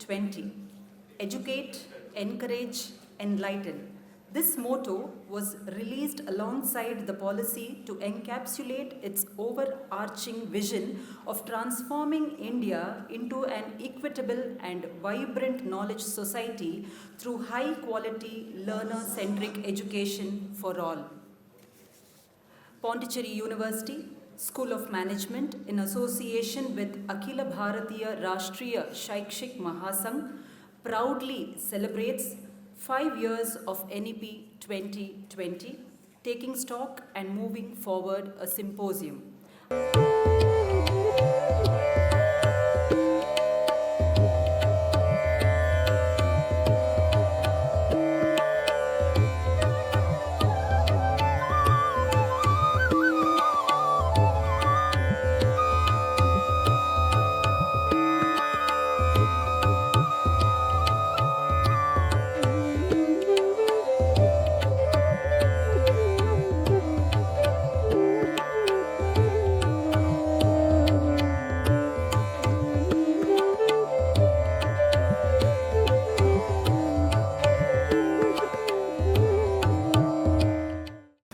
20. Educate, encourage, enlighten. This motto was released alongside the policy to encapsulate its overarching vision of transforming India into an equitable and vibrant knowledge society through high-quality, learner-centric education for all. Pondicherry University, School of Management, in association with Akhila Bharatiya Rashtriya Shaikshik Mahasangh, proudly celebrates 5 years of NEP 2020, taking stock and moving forward a symposium.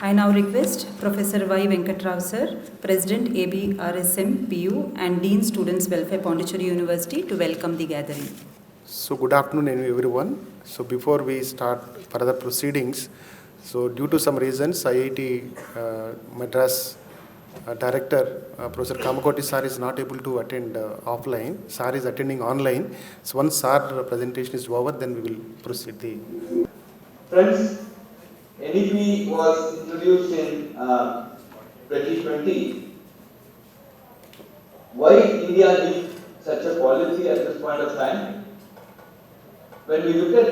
I now request Professor Y. Venkatrao Sir, President ABRSM PU and Dean Students Welfare Pondicherry University to welcome the gathering. So good afternoon everyone. So before we start further proceedings, so due to some reasons IIT Madras Director Professor Kamakoti Sir is not able to attend offline. Sir is attending online. So once Sir presentation is over, then we will proceed. Friends, NEP was introduced in 2020. Why India needs such a policy at this point of time? When we look at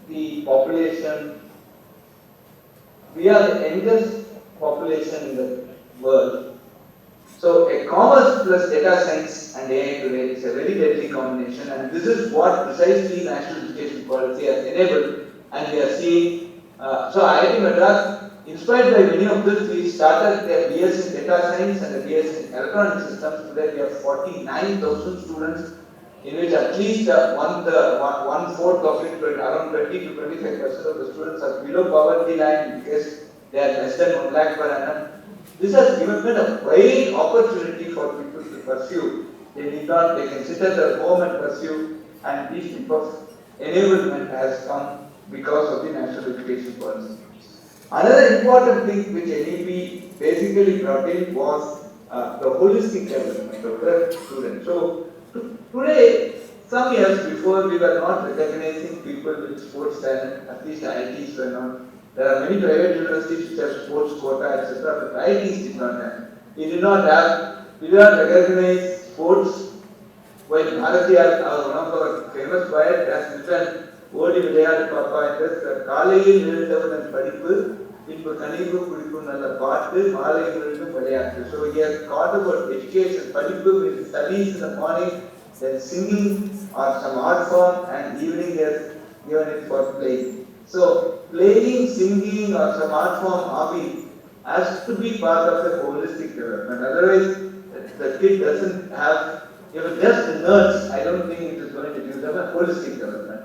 the population, we are the youngest population in the world. So a commerce plus data science and AI today is a very deadly combination, and this is what precisely national education policy has enabled, and we are seeing. So IIT Madras, inspired by many of this, we started their BS in data science and the BS in electronic systems. Today we have 49,000 students, in which at least one-fourth of it, around 20 to 25% of the students are below poverty line because they are less than 1 lakh per annum. This has given them a wide opportunity for people to pursue. They can sit at their home and pursue, and this type of enablement has come because of the national education policy. Another important thing which NEP basically brought in was the holistic development of the student. So today, some years before, we were not recognizing people with sports talent, at least IITs were not. There are many private universities which have sports quota, etc., but IITs did not have. We did not recognize sports. While Bharatiya, one of our famous poets, has written, ஓடி விளையாடு பாப்பா என்ற காலையில் எழுந்தவன் படிப்பு பின்பு கனிவு குடிக்கும் நல்ல பாட்டு மாலையில் எழுந்தும் விளையாட்டு. So he has thought about education. படிப்பு means studies in the morning, then singing or some art form, and evening he has given it for playing. So playing, singing or some art form hobby has to be part of a holistic development. Otherwise, the kid doesn't have, if it's just the nerds, I don't think it is going to give them a holistic development.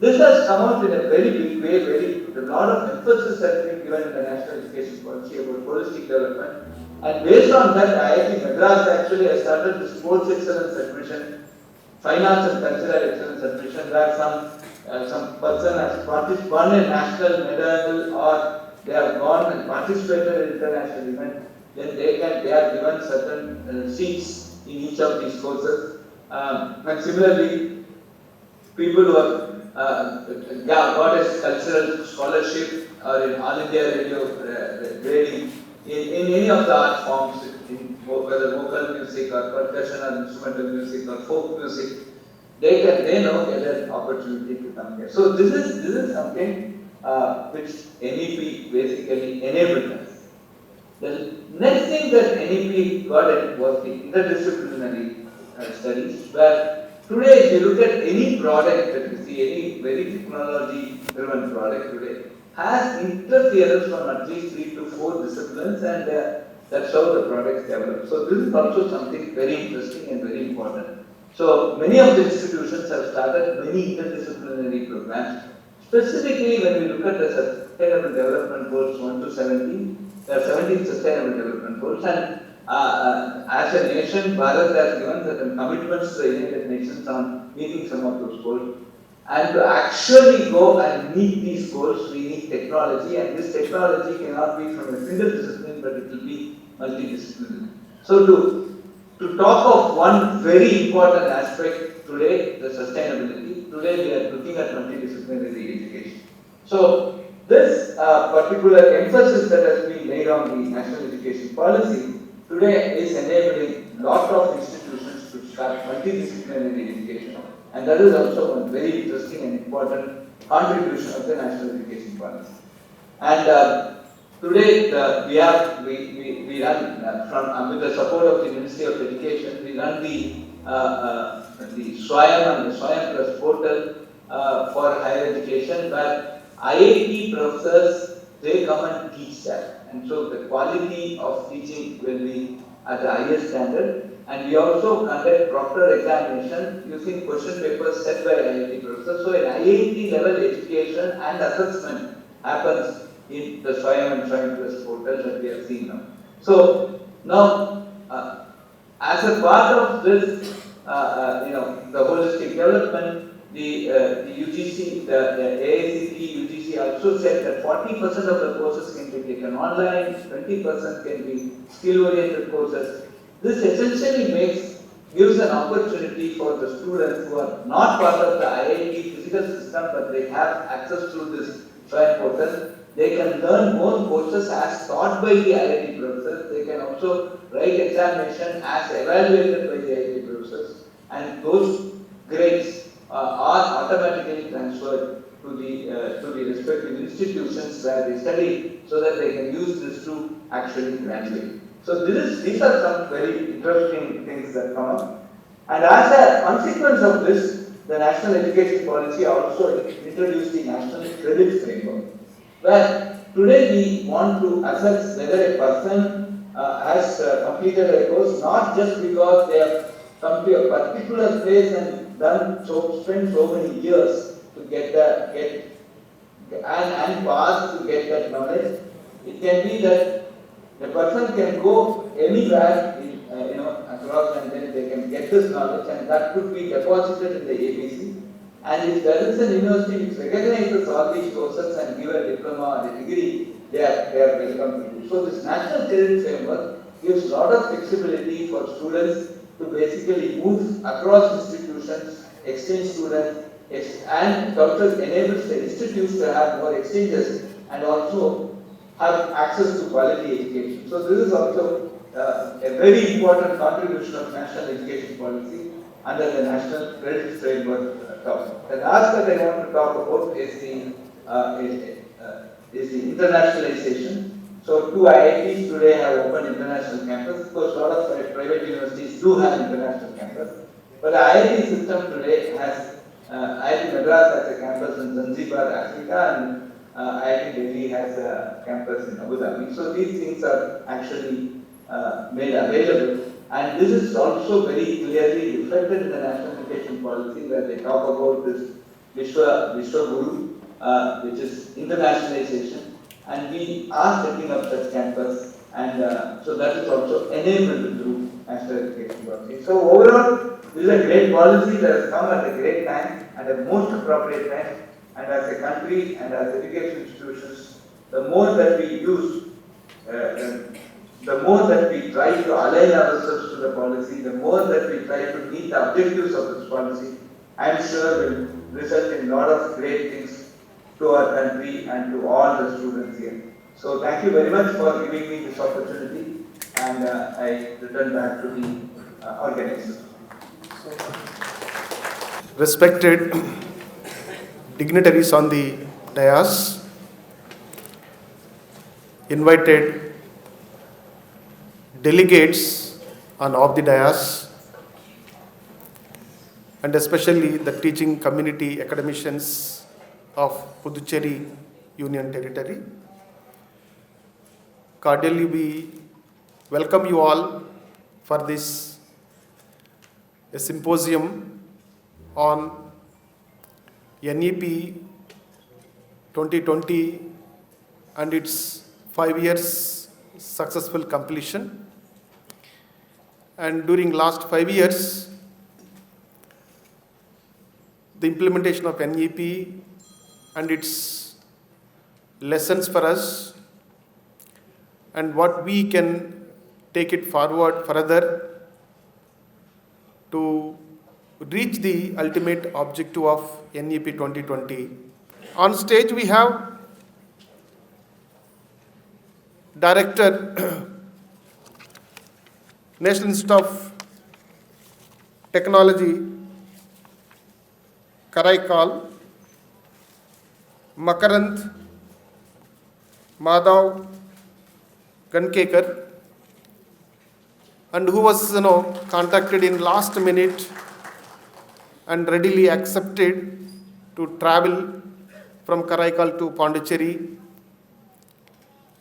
This has come out in a very big way, a lot of emphasis has been given in the national education policy about holistic development. And based on that, IIT Madras actually has started the sports excellence admission, finance and cultural excellence admission, where some person has won a national medal or they have gone and participated in international event, then they are given certain seats in each of these courses. And similarly, people who are got a cultural scholarship or in All India Radio grading in any of the art forms, whether vocal music or percussion or instrumental music or folk music, they now get an opportunity to come here. So this is something which NEP basically enabled us. The next thing that NEP got in was the interdisciplinary studies, where today, if you look at any product that you see, any very technology-driven product today, has interference from at least 3 to 4 disciplines, and that's how the products develop. So this is also something very interesting and very important. So many of the institutions have started many interdisciplinary programs. Specifically, when we look at the Sustainable Development Goals 1 to 17, there are 17 Sustainable Development Goals, and as a nation, Bharat has given certain commitments to the United Nations on meeting some of those goals. And to actually go and meet these goals, we need technology, and this technology cannot be from a single discipline, but it will be multidisciplinary. So to talk of one very important aspect today, the sustainability, today we are looking at multidisciplinary education. So this particular emphasis that has been laid on the national education policy today is enabling lot of institutions to start multidisciplinary education, and that is also one very interesting and important contribution of the national education policy. And today we run with the support of the Ministry of Education, we run the Swayam and the Swayam Plus portal for higher education, where IIT professors, they come and teach that, and so the quality of teaching will be at the highest standard. And we also conduct proctor examination using question papers set by IIT professors. So an IIT level education and assessment happens in the Swayam and Swayam Plus portal that we have seen now. So now, as a part of this, the holistic development, the UGC, the AICTE UGC also said that 40% of the courses can be taken online, 20% can be skill-oriented courses. This essentially gives an opportunity for the students who are not part of the IIT physical system, but they have access to this Swayam portal. They can learn both courses as taught by the IIT professors. They can also write examination as evaluated by the IIT professors, and those grades are automatically transferred to the respective institutions where they study, so that they can use this to actually graduate. So these are some very interesting things that come up. And as a consequence of this, the National Education Policy also introduced the National Credit Framework, where today we want to assess whether a person has completed a course, not just because they have come to a particular place and spent so many years to get and pass to get that knowledge. It can be that the person can go anywhere across, and then they can get this knowledge, and that could be deposited in the ABC. And if there is an university which recognizes all these courses and give a diploma or a degree, they are welcome to do. So this National Credit Framework gives a lot of flexibility for students to basically move across institutions, exchange students, and also enables the institutes to have more exchanges and also have access to quality education. So this is also a very important contribution of national education policy under the National Credit Framework topic. The last that I want to talk about is the internationalization. So 2 IITs today have opened international campus. Of course, a lot of private universities do have international campus. But the IIT system today has, IIT Madras has a campus in Zanzibar, Africa, and IIT Delhi has a campus in Abu Dhabi. So these things are actually made available. And this is also very clearly reflected in the National Education Policy, where they talk about this Vishwa Guru, which is internationalization. And we are setting up such campus, and so that is also enabled through National Education Policy. So overall, this is a great policy that has come at a great time, at a most appropriate time, and as a country and as education institutions, the more that we use, the more that we try to align ourselves to the policy, the more that we try to meet the objectives of this policy, I am sure will result in a lot of great things to our country and to all the students here. So thank you very much for giving me this opportunity, and I return back to the organizer. Respected dignitaries on the dais, invited delegates on off the dais, and especially the teaching community academicians of Pondicherry Union Territory. Cordially we welcome you all for this a symposium on NEP 2020 and its 5 years successful completion. And during last 5 years, the implementation of NEP and its lessons for us and what we can take it forward further to reach the ultimate objective of NEP 2020. On stage we have Director, National Institute of Technology, Karaikal, Makarand Madhav Gankekar, and who was contacted in last minute and readily accepted to travel from Karaikal to Pondicherry.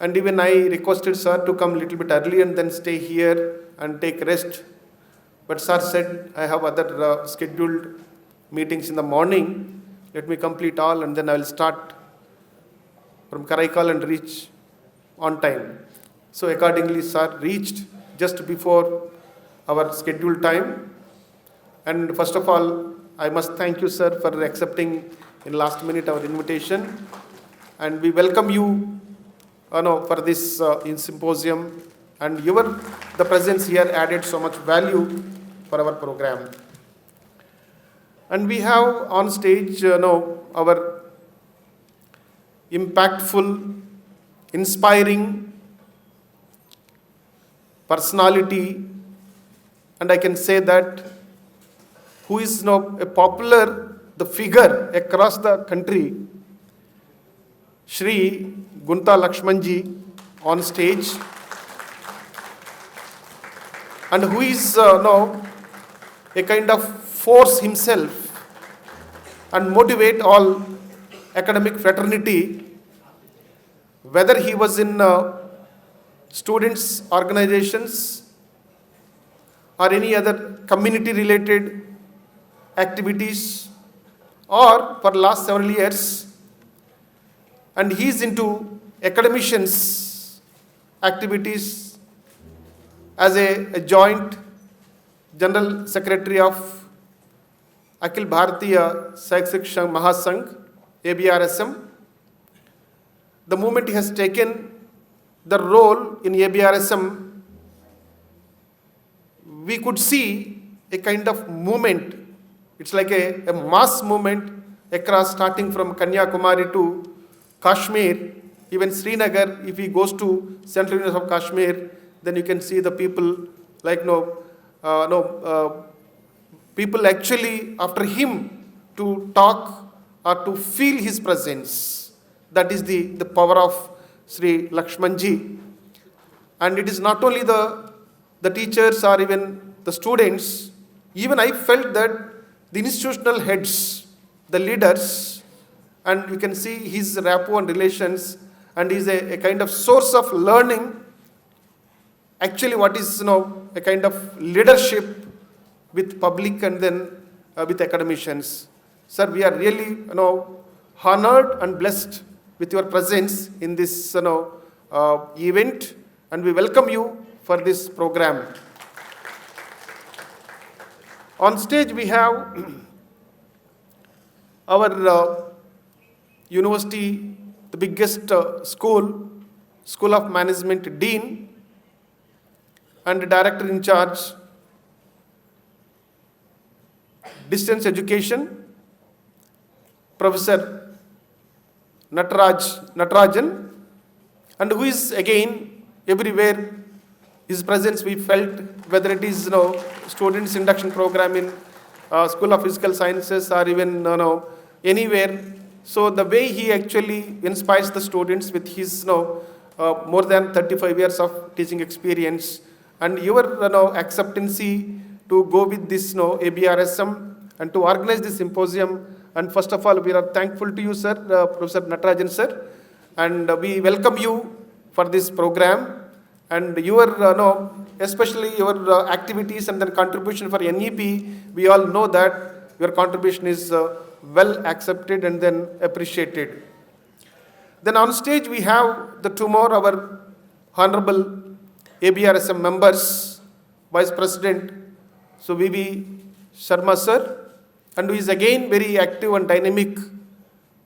And even I requested sir to come a little bit early and then stay here and take rest. But sir said, I have other scheduled meetings in the morning. Let me complete all and then I will start from Karaikal and reach on time. So accordingly, sir reached just before our scheduled time. And first of all, I must thank you, sir, for accepting in last minute our invitation. And we welcome you for this symposium. And the presence here added so much value for our program. And we have on stage our impactful, inspiring personality, and I can say that who is a popular figure across the country, Shri Gunta Lakshmanji on stage, and who is a kind of force himself and motivate all academic fraternity, whether he was in students organizations or any other community related activities, or for last several years, and he is into academicians activities as a joint general secretary of Akhil Bharatiya Shaiksik Mahasangh, ABRSM. The moment he has taken the role in ABRSM, we could see a kind of movement. It's like a mass movement across, starting from Kanyakumari to Kashmir, even Srinagar. If he goes to Central University of Kashmir, then you can see the people people actually after him to talk or to feel his presence. That is the power of Sri Lakshmanji. And it is not only the teachers or even the students, even I felt that the institutional heads, the leaders, and you can see his rapport and relations, and he's a kind of source of learning. Actually, what is a kind of leadership with public and then with academicians. Sir, we are really honored and blessed with your presence in this event, and we welcome you for this program. On stage we have our university, the biggest School of Management Dean and Director in charge, Distance Education, Professor Natarajan, and who is again everywhere. His presence we felt, whether it is students induction program in School of Physical Sciences or even anywhere. So the way he actually inspires the students with his more than 35 years of teaching experience, and your acceptancy to go with this ABRSM and to organize this symposium. And first of all, we are thankful to you, sir, Professor Natarajan, sir, and we welcome you for this program. And your, especially your activities and then contribution for NEP, we all know that your contribution is well accepted and then appreciated. Then on stage we have the two more our honorable ABRSM members, Vice President, so VV Sharma sir, and who is again very active and dynamic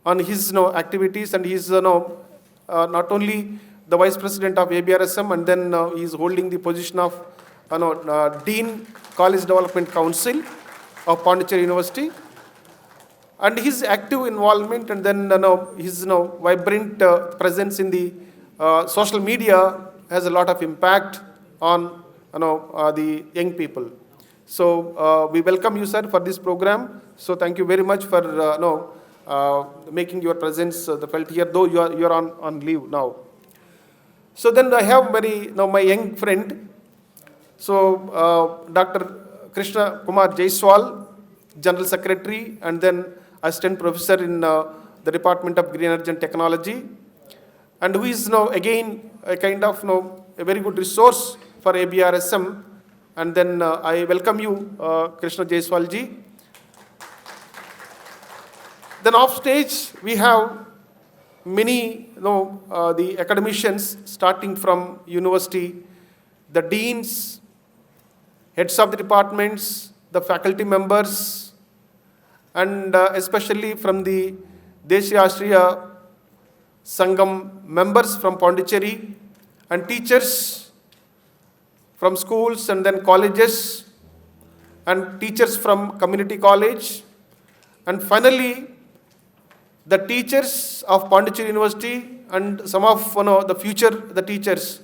on his activities, and he is not only the Vice President of ABRSM, and then he is holding the position of Dean College Development Council of Pondicherry University. And his active involvement and then his vibrant presence in the social media has a lot of impact on the young people. So we welcome you, sir, for this program. So thank you very much for making your presence felt here, though you are on leave now. So then I have my young friend, so Dr. Krishna Kumar Jaiswal, General Secretary, and then Assistant Professor in the Department of Green Energy and Technology, and who is again a kind of a very good resource for ABRSM. And then I welcome you, Krishna Jaiswal ji. Then off stage we have many the academicians starting from university, the deans, heads of the departments, the faculty members, and especially from the Deshya Ashriya Sangam members from Pondicherry, and teachers from schools and then colleges, and teachers from community college, and finally the teachers of Pondicherry University, and some of the future the teachers,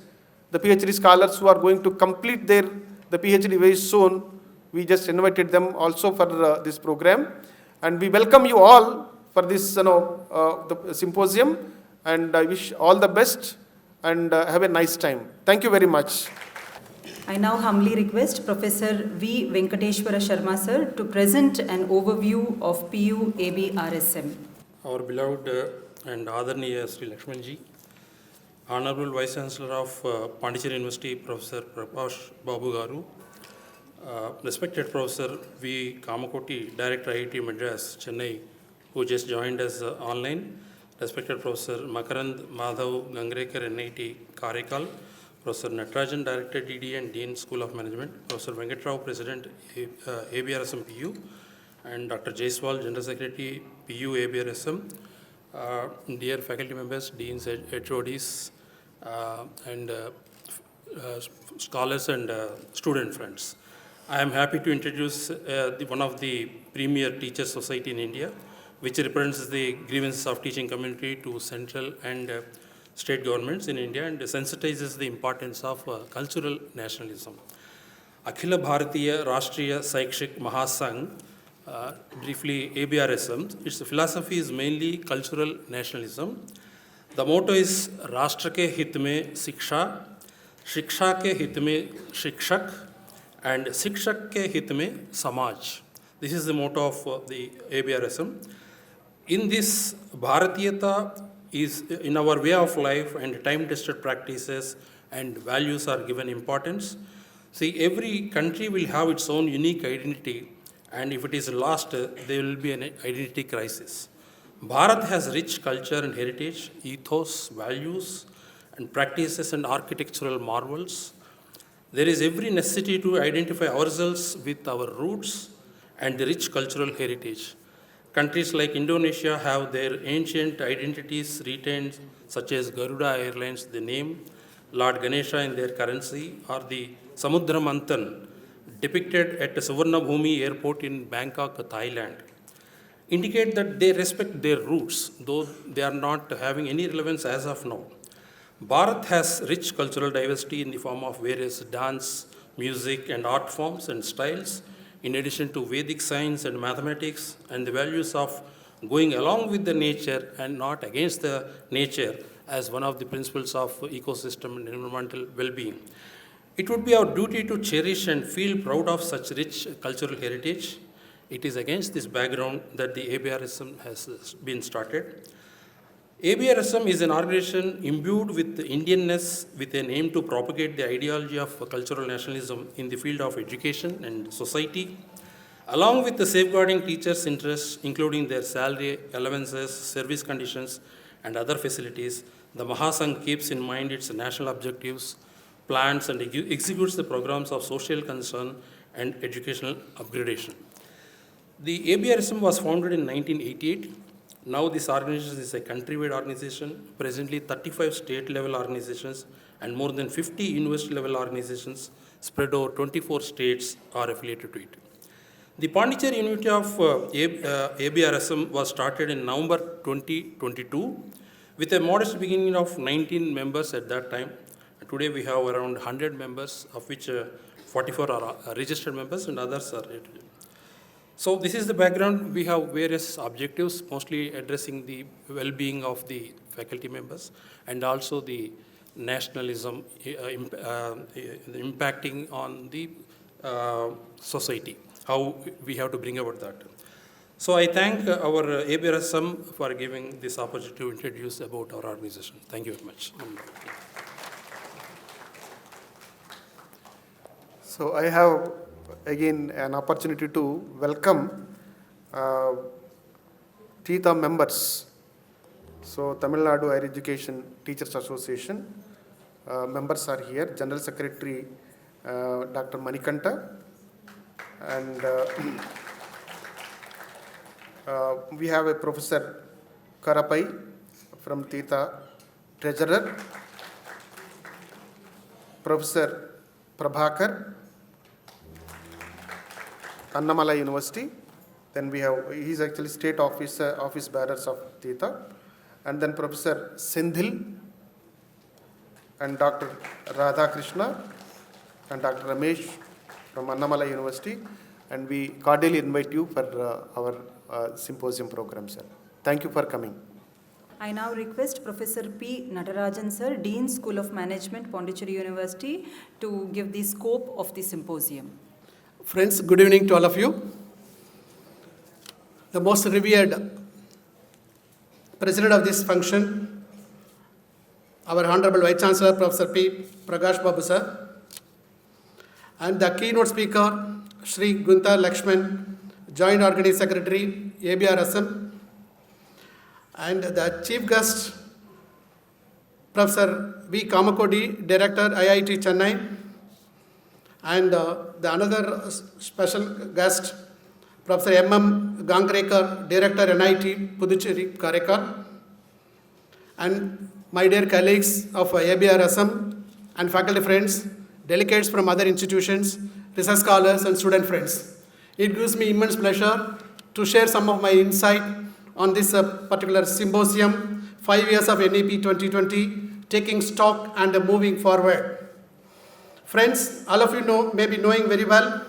the PhD scholars who are going to complete the PhD very soon. We just invited them also for this program. And we welcome you all for this the symposium, and I wish all the best and have a nice time. Thank you very much. I now humbly request Professor V. Venkateshwara Sharma sir to present an overview of PU ABRSM. Our beloved and Adarniya Sri Lakshmanji, Honorable Vice Chancellor of Pondicherry University, Professor Prakash Babu Garu, respected Professor V. Kamakoti, Director IIT Madras, Chennai, who just joined us online, respected Professor Makarand Madhav Gangrekar, NIT, Karaikal, Professor Natarajan, Director DD and Dean School of Management, Professor Venkatrao, President ABRSM PU, and Dr. Jaiswal, General Secretary PU ABRSM, dear faculty members, deans, HODs, and scholars and student friends. I am happy to introduce one of the premier teacher society in India, which represents the grievances of teaching community to central and state governments in India and sensitizes the importance of cultural nationalism. Akhila Bharatiya Rashtriya Saikshik Mahasangh, briefly ABRSM, its philosophy is mainly cultural nationalism. The motto is Rashtra ke hit mein Siksha, Shiksha ke hit mein Shikshak, and Shikshak ke hit mein Samaj. This is the motto of the ABRSM. In this, Bharatiyata is in our way of life, and time-tested practices and values are given importance. See, every country will have its own unique identity, and if it is lost, there will be an identity crisis. Bharat has rich culture and heritage, ethos, values, and practices and architectural marvels. There is every necessity to identify ourselves with our roots and the rich cultural heritage. Countries like Indonesia have their ancient identities retained, such as Garuda Airlines, the name, Lord Ganesha in their currency, or the Samudra Manthan, depicted at the Suvarnabhumi airport in Bangkok, Thailand, indicate that they respect their roots, though they are not having any relevance as of now. Bharat has rich cultural diversity in the form of various dance, music, and art forms and styles, in addition to Vedic science and mathematics, and the values of going along with the nature and not against the nature as one of the principles of ecosystem and environmental well-being. It would be our duty to cherish and feel proud of such rich cultural heritage. It is against this background that the ABRSM has been started. ABRSM is an organization imbued with Indianness with an aim to propagate the ideology of cultural nationalism in the field of education and society, along with the safeguarding teachers' interests, including their salary, allowances, service conditions, and other facilities. The Mahasangh keeps in mind its national objectives, plans, and executes the programs of social concern and educational upgradation. The ABRSM was founded in 1988. Now this organization is a countrywide organization, presently 35 state-level organizations and more than 50 university-level organizations spread over 24 states are affiliated to it. The Pondicherry unit of ABRSM was started in November 2022 with a modest beginning of 19 members at that time. Today we have around 100 members, of which 44 are registered members and others are. So this is the background. We have various objectives, mostly addressing the well-being of the faculty members and also the nationalism impacting on the society, how we have to bring about that. So I thank our ABRSM for giving this opportunity to introduce about our organization. Thank you very much. So I have again an opportunity to welcome TETA members. So Tamil Nadu Higher Education Teachers Association members are here. General Secretary Dr. Manikanta, and we have a Professor Karapai from TETA, Treasurer, Professor Prabhakar, Annamala University. Then we have, he's actually state office bearers of TETA. And then Professor Sindhil and Dr. Radha Krishna and Dr. Ramesh from Annamala University. And we cordially invite you for our symposium program, sir. Thank you for coming. I now request Professor P. Natarajan, sir, Dean School of Management, Pondicherry University, to give the scope of the symposium. Friends, good evening to all of you. The most revered president of this function, our Honorable Vice Chancellor, Professor P. Prakash Babu, sir, and the keynote speaker, Shri Gunta Lakshman, Joint Organizing Secretary, ABRSM, and the chief guest, Professor V. Kamakodi, Director, IIT Chennai, and the another special guest, Professor M.M. Gangrekar, Director, NIT, Puducherry, Karaikal, and my dear colleagues of ABRSM and faculty friends, delegates from other institutions, research scholars, and student friends. It gives me immense pleasure to share some of my insight on this particular symposium, 5 years of NEP 2020, taking stock and moving forward. Friends, all of you may be knowing very well,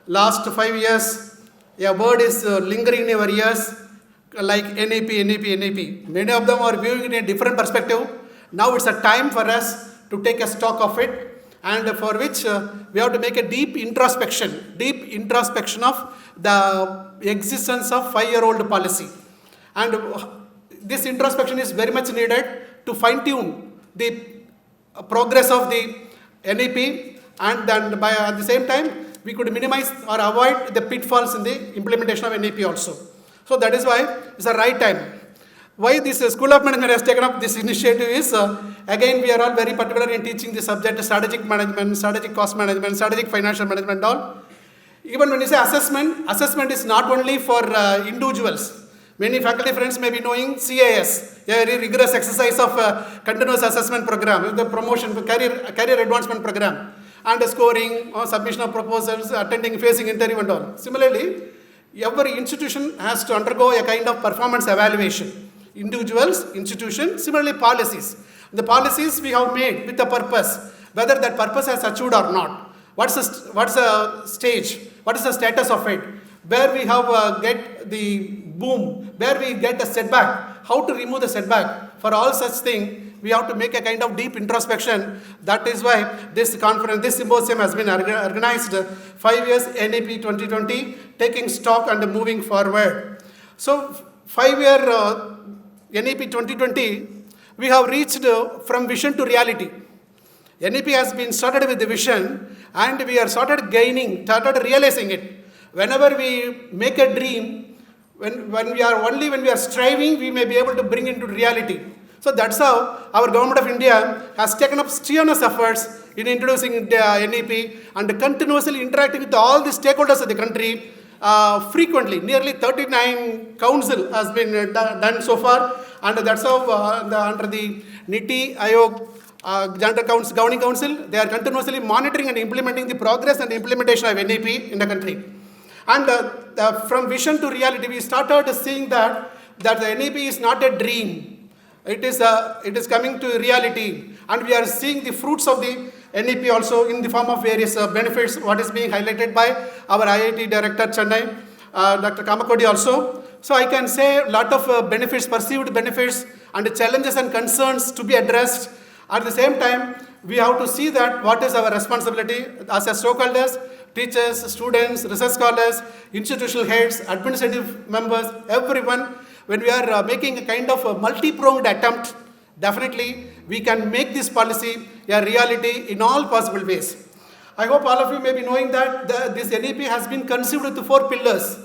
last 5 years, a word is lingering in our ears like NEP. Many of them are viewing it in a different perspective. Now it's a time for us to take a stock of it, and for which we have to make a deep introspection of the existence of 5-year-old policy. And this introspection is very much needed to fine-tune the progress of the NEP, and then at the same time, we could minimize or avoid the pitfalls in the implementation of NEP also. So that is why it's the right time. Why this School of Management has taken up this initiative is, again, we are all very particular in teaching the subject strategic management, strategic cost management, strategic financial management, all. Even when you say assessment is not only for individuals. Many faculty friends may be knowing CAS, a very rigorous exercise of continuous assessment program, the promotion, career advancement program, and scoring, submission of proposals, attending, facing interview and all. Similarly, every institution has to undergo a kind of performance evaluation. Individuals, institution, similarly policies. The policies we have made with a purpose, whether that purpose has achieved or not. What's the stage? What is the status of it? Where we have get the boom, where we get a setback, how to remove the setback. For all such things, we have to make a kind of deep introspection. That is why this conference, this symposium has been organized 5 years NEP 2020, taking stock and moving forward. So 5-year NEP 2020, we have reached from vision to reality. NEP has been started with the vision, and we are started realizing it. Whenever we make a dream, when we are striving, we may be able to bring into reality. So that's how our Government of India has taken up strenuous efforts in introducing NEP and continuously interacting with all the stakeholders of the country frequently. Nearly 39 council has been done so far, and that's how under the NEP Ayog Governing Council, they are continuously monitoring and implementing the progress and implementation of NEP in the country. And from vision to reality, we started seeing that the NEP is not a dream. It is coming to reality, and we are seeing the fruits of the NEP also in the form of various benefits, what is being highlighted by our IIT Director Chennai, Dr. Kamakodi also. So I can say a lot of benefits, perceived benefits, and challenges and concerns to be addressed. At the same time, we have to see that what is our responsibility as a stakeholders, teachers, students, research scholars, institutional heads, administrative members, everyone. When we are making a kind of a multi-pronged attempt, definitely we can make this policy a reality in all possible ways. I hope all of you may be knowing that this NEP has been conceived with 4 pillars: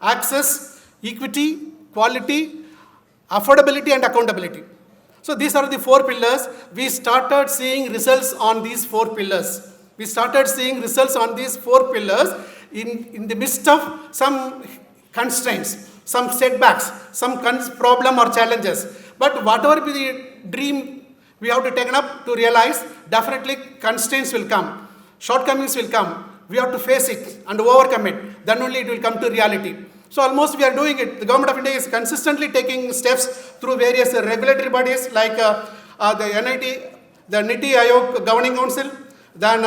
access, equity, quality, affordability, and accountability. So these are the 4 pillars. We started seeing results on these 4 pillars. We started seeing results on these 4 pillars in the midst of some constraints, some setbacks, some problem or challenges. But whatever be the dream we have to take up to realize, definitely constraints will come, shortcomings will come. We have to face it and overcome it. Then only it will come to reality. So almost we are doing it. The Government of India is consistently taking steps through various regulatory bodies like the NIT, the NEP Ayog Governing Council, then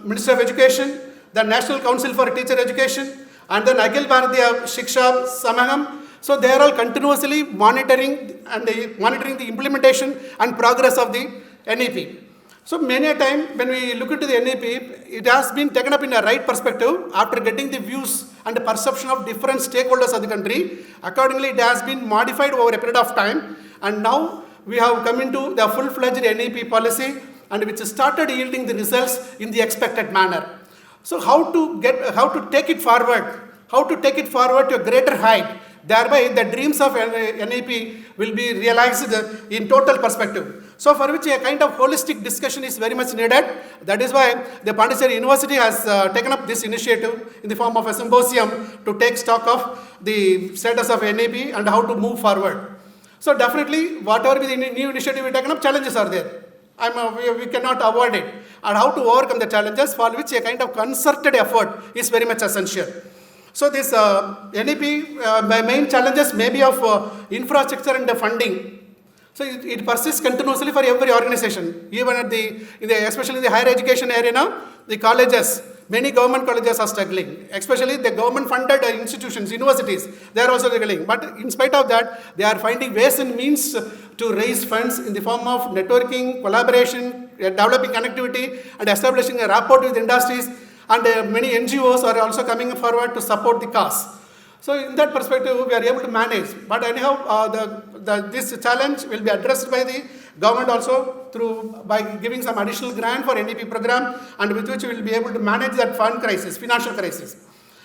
Ministry of Education, the National Council for Teacher Education, and then Akhil Bharatiya Shiksha Samagam. So they are all continuously monitoring the implementation and progress of the NEP. So many a time when we look into the NEP, it has been taken up in a right perspective after getting the views and the perception of different stakeholders of the country. Accordingly, it has been modified over a period of time, and now we have come into the full-fledged NEP policy, and which started yielding the results in the expected manner. So how to take it forward to a greater height. Thereby, the dreams of NEP will be realized in total perspective. So for which a kind of holistic discussion is very much needed. That is why the Pondicherry University has taken up this initiative in the form of a symposium to take stock of the status of NEP and how to move forward. So definitely, whatever be the new initiative we taken up, challenges are there. We cannot avoid it. And how to overcome the challenges, for which a kind of concerted effort is very much essential. So this NEP, main challenges may be of infrastructure and funding. So it persists continuously for every organization, even at especially in the higher education area, the colleges, many government colleges are struggling, especially the government-funded institutions, universities, they are also struggling. But in spite of that, they are finding ways and means to raise funds in the form of networking, collaboration, developing connectivity, and establishing a rapport with industries. And many NGOs are also coming forward to support the cause. So in that perspective, we are able to manage. But anyhow, this challenge will be addressed by the government also by giving some additional grant for NEP program, and with which we will be able to manage that financial crisis.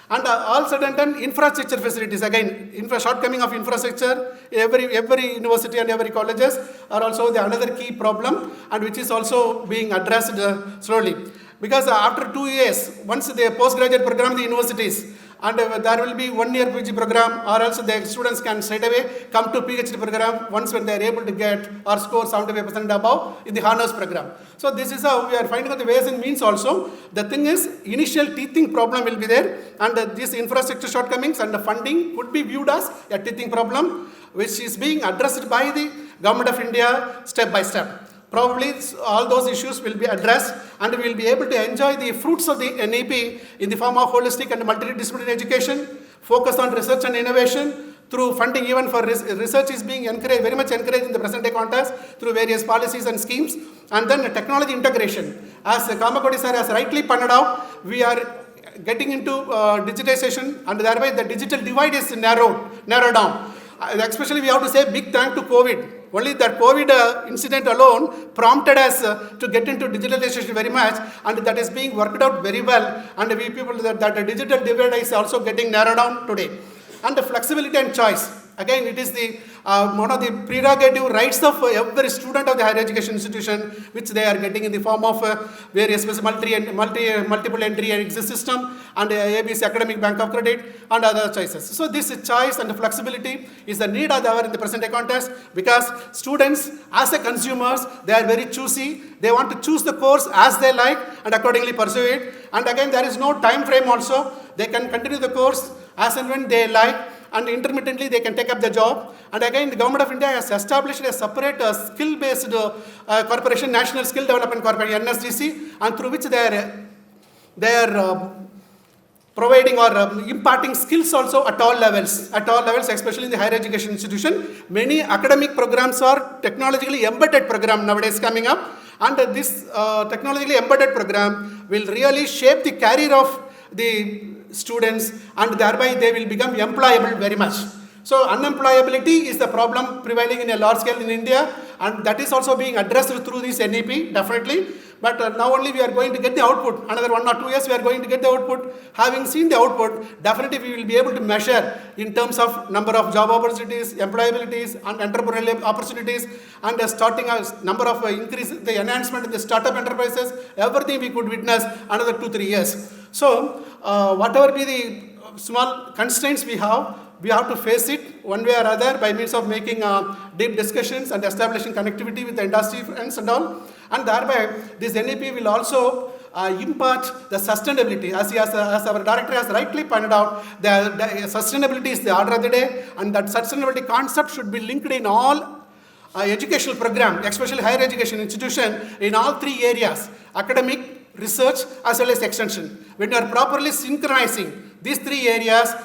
And all said and done, infrastructure facilities, again, shortcoming of infrastructure, every university and every colleges are also another key problem, and which is also being addressed slowly. Because after 2 years, once the postgraduate program in the universities, and there will be 1 year PG program, or else the students can straight away come to PhD program once when they are able to get or score 75% above in the honors program. So this is how we are finding out the ways and means also. The thing is, initial teething problem will be there, and these infrastructure shortcomings and the funding could be viewed as a teething problem, which is being addressed by the Government of India step by step. Probably all those issues will be addressed, and we will be able to enjoy the fruits of the NEP in the form of holistic and multidisciplinary education, focus on research and innovation, through funding even for research is being encouraged, very much encouraged in the present day context through various policies and schemes, and then technology integration. As Kamakodi sir has rightly pointed out, we are getting into digitization, and thereby the digital divide is narrowed down. especially we have to say big thank to COVID. Only that COVID incident alone prompted us to get into digitalization very much, and that is being worked out very well. And we people that the digital divide is also getting narrowed down today. And the flexibility and choice. Again, it is the one of the prerogative rights of every student of the higher education institution, which they are getting in the form of various multiple entry and exit system, and ABC Academic Bank of Credit, and other choices. So this choice and flexibility is the need of the hour in the present day context, because students, as a consumers, they are very choosy. They want to choose the course as they like and accordingly pursue it. And again, there is no time frame also. They can continue the course as and when they like, and intermittently they can take up the job. And again, the Government of India has established a separate skill-based corporation, National Skill Development Corporation, NSDC, and through which they are providing or imparting skills also at all levels, especially in the higher education institution. Many academic programs are technologically embedded program nowadays coming up, and this technologically embedded program will really shape the career of the students, and thereby they will become employable very much. So unemployability is the problem prevailing in a large scale in India, and that is also being addressed through this NEP, definitely. But now only we are going to get the output. Another 1 or 2 years we are going to get the output. Having seen the output, definitely we will be able to measure in terms of number of job opportunities, employabilities, and entrepreneurial opportunities, and starting a number of increase, the enhancement in the startup enterprises, everything we could witness another 2-3 years. So whatever be the small constraints we have to face it one way or other by means of making deep discussions and establishing connectivity with the industry friends and all. And thereby, this NEP will also impart the sustainability. As our director has rightly pointed out, the sustainability is the order of the day, and that sustainability concept should be linked in all educational program, especially higher education institution, in all 3 areas: academic, research, as well as extension. When you are properly synchronizing these 3 areas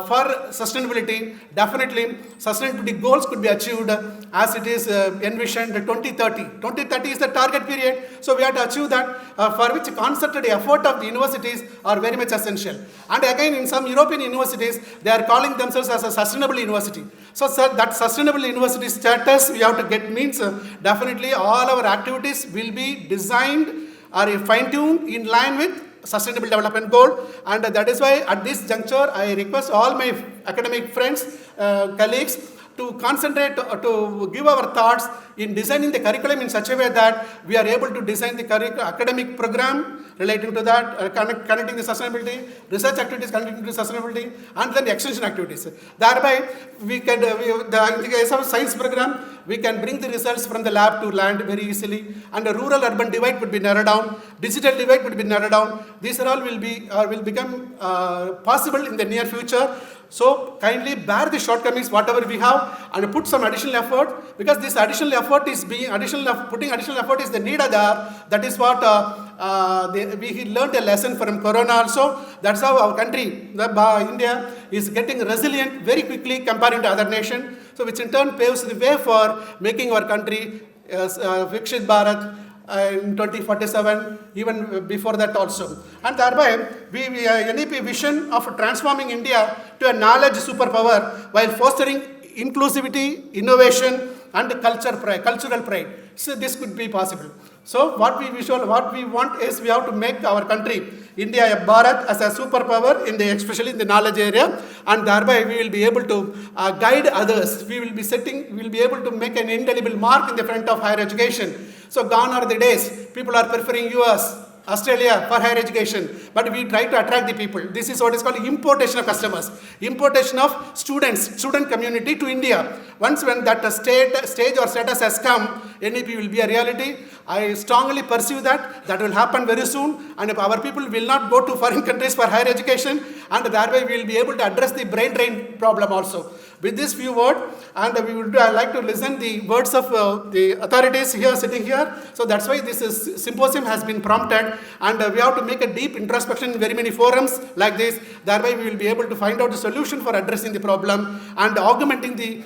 for sustainability, definitely sustainability goals could be achieved as it is envisioned 2030. 2030 is the target period, so we have to achieve that, for which concerted effort of the universities are very much essential. And again, in some European universities, they are calling themselves as a sustainable university. So that sustainable university status we have to get means definitely all our activities will be designed or fine-tuned in line with Sustainable Development Goal, and that is why at this juncture I request all my academic friends, colleagues, to concentrate, to give our thoughts in designing the curriculum in such a way that we are able to design the academic program relating to that, connecting the sustainability, research activities connecting to sustainability, and then the extension activities. Thereby, we can, in the case of science program, we can bring the results from the lab to land very easily, and the rural-urban divide could be narrowed down, digital divide could be narrowed down. These are all will become possible in the near future. So kindly bear the shortcomings whatever we have and put some additional effort, because this additional effort is putting additional effort is the need of the hour. That is what we learned a lesson from Corona also. That's how our country, India, is getting resilient very quickly comparing to other nations. So which in turn paves the way for making our country Vikshit Bharat in 2047, even before that also. And thereby, NEP vision of transforming India to a knowledge superpower while fostering inclusivity, innovation, and cultural pride. So this could be possible. So what we want is we have to make our country, India, a Bharat as a superpower especially in the knowledge area, and thereby we will be able to guide others. We will be able to make an indelible mark in the front of higher education. So gone are the days people are preferring US, Australia for higher education, but we try to attract the people. This is what is called importation of customers, importation of student community to India. Once when that stage or status has come, NEP will be a reality. I strongly pursue that will happen very soon, and our people will not go to foreign countries for higher education, and thereby we will be able to address the brain drain problem also. With this few words, and I like to listen the words of the authorities here sitting here. So that's why this symposium has been prompted, and we have to make a deep introspection in very many forums like this. Thereby we will be able to find out a solution for addressing the problem and augmenting the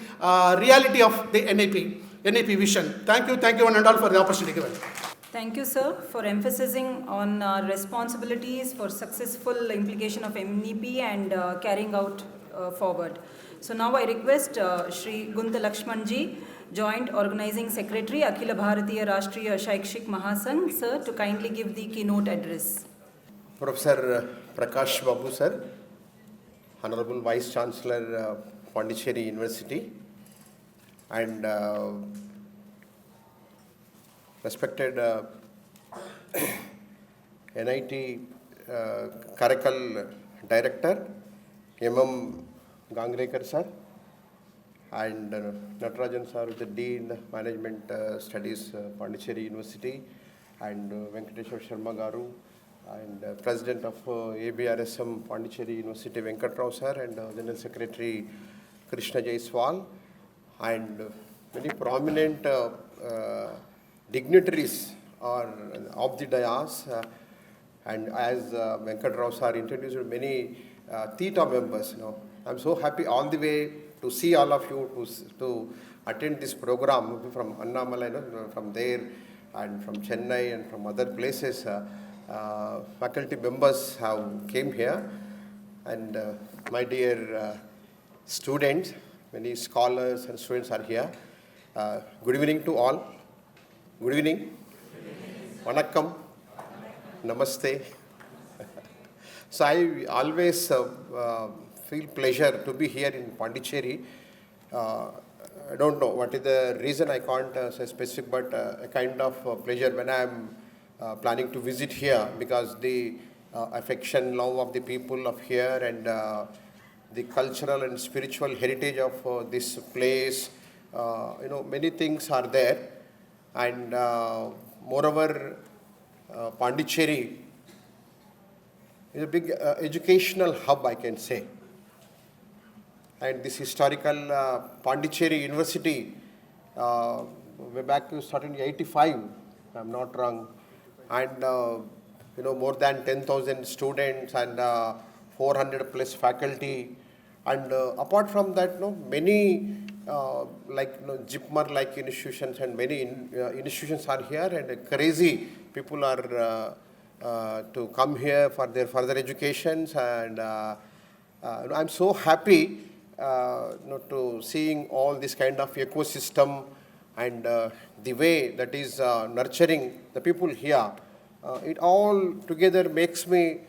reality of the NEP vision. Thank you one and all for the opportunity given. Thank you, sir, for emphasizing on responsibilities for successful implication of NEP and carrying out forward. So now I request Shri Gunta Lakshmanji, Joint Organizing Secretary, Akhila Bharatiya Rashtriya Shaikshik Mahasangh, sir, to kindly give the keynote address. Professor Prakash Babu sir, Honorable Vice Chancellor Pondicherry University, and respected NIT Karakal Director, Gangrekar sir, and Natarajan sir, the Dean Management Studies Pondicherry University, and Venkateshwar Sharma Garu, and President of ABRSM Pondicherry University Venkatrao sir, and General Secretary Krishna Jaiswal, and many prominent dignitaries are of the dais, and as Venkatrao sir introduced many Theta members. I'm so happy all the way to see all of you to attend this program from Annamalai, from there, and from Chennai and from other places. Faculty members have came here, and my dear students, many scholars and students are here. Good evening to all. Good evening. Vanakkam. Namaste. So I always feel pleasure to be here in Pondicherry. I don't know what is the reason, I can't say specific, but a kind of pleasure when I am planning to visit here, because the affection, love of the people of here, and the cultural and spiritual heritage of this place, many things are there. And moreover, Pondicherry is a big educational hub, I can say. And this historical Pondicherry University, way back to started in 85, if I'm not wrong, and more than 10,000 students and 400 plus faculty, and apart from that, many JIPMER like institutions and many institutions are here, and crazy people are to come here for their further educations, and I'm so happy to seeing all this kind of ecosystem, and the way that is nurturing the people here. It all together makes me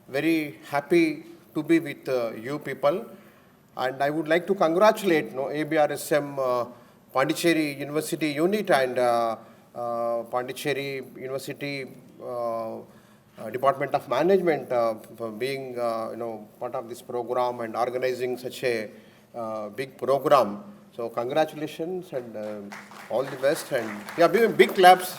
very happy to be with you people. And I would like to congratulate ABRSM Pondicherry University unit and Pondicherry University Department of Management for being part of this program and organizing such a big program. So congratulations and all the best, and big claps.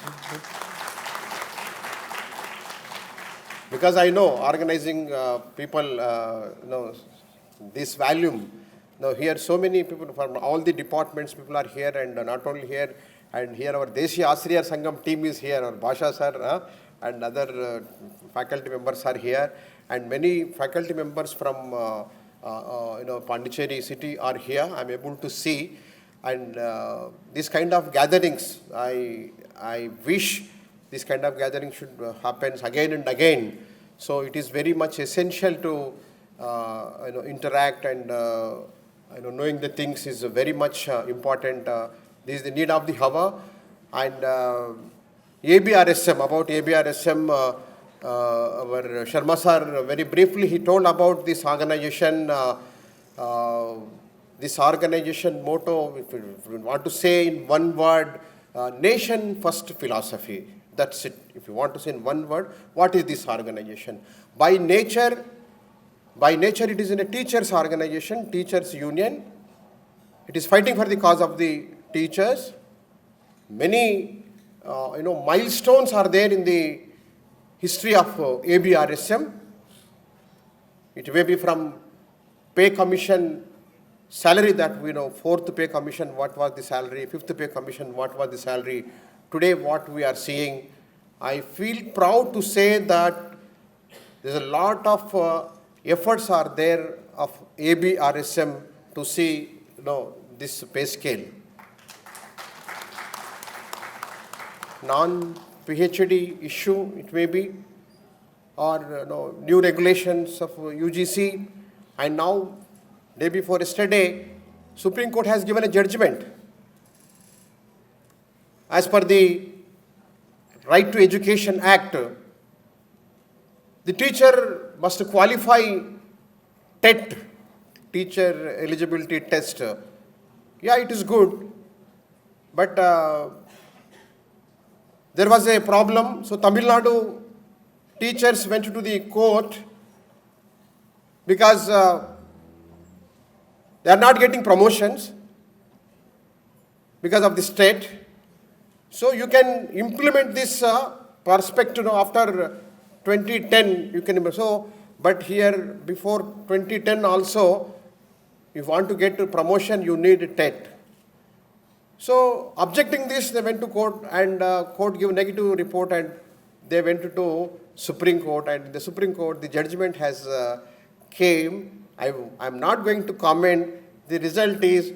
Because I know organizing people this volume. Now here so many people from all the departments people are here, and not only here, and here our Deshi Asriyar Sangam team is here, our Bhasha sir and other faculty members are here, and many faculty members from Pondicherry city are here. I'm able to see, and this kind of gatherings, I wish this kind of gathering should happen again and again. So it is very much essential to interact, and knowing the things is very much important. This is the need of the hour. And ABRSM, about ABRSM, our Sharma sir, very briefly he told about this organization. This organization motto, if you want to say in one word, nation first philosophy. That's it. If you want to say in one word, what is this organization? By nature, it is in a teachers' organization, teachers' union. It is fighting for the cause of the teachers. Many, milestones are there in the history of ABRSM. It may be from pay commission salary that we know, fourth pay commission, what was the salary, fifth pay commission, what was the salary. Today, what we are seeing, I feel proud to say that there's a lot of efforts are there of ABRSM to see this pay scale. Non-PhD issue, it may be, or new regulations of UGC, and now day before yesterday, Supreme Court has given a judgment. As per the Right to Education Act, the teacher must qualify TET, teacher eligibility test. Yeah, it is good, but there was a problem. So Tamil Nadu teachers went to the court because they are not getting promotions because of the state. So you can implement this perspective after 2010. You can so, but here before 2010 also, if you want to get a promotion, you need TET. So objecting this, they went to court, and court gave negative report, and they went to Supreme Court, and the Supreme Court, the judgment has came. I'm not going to comment. The result is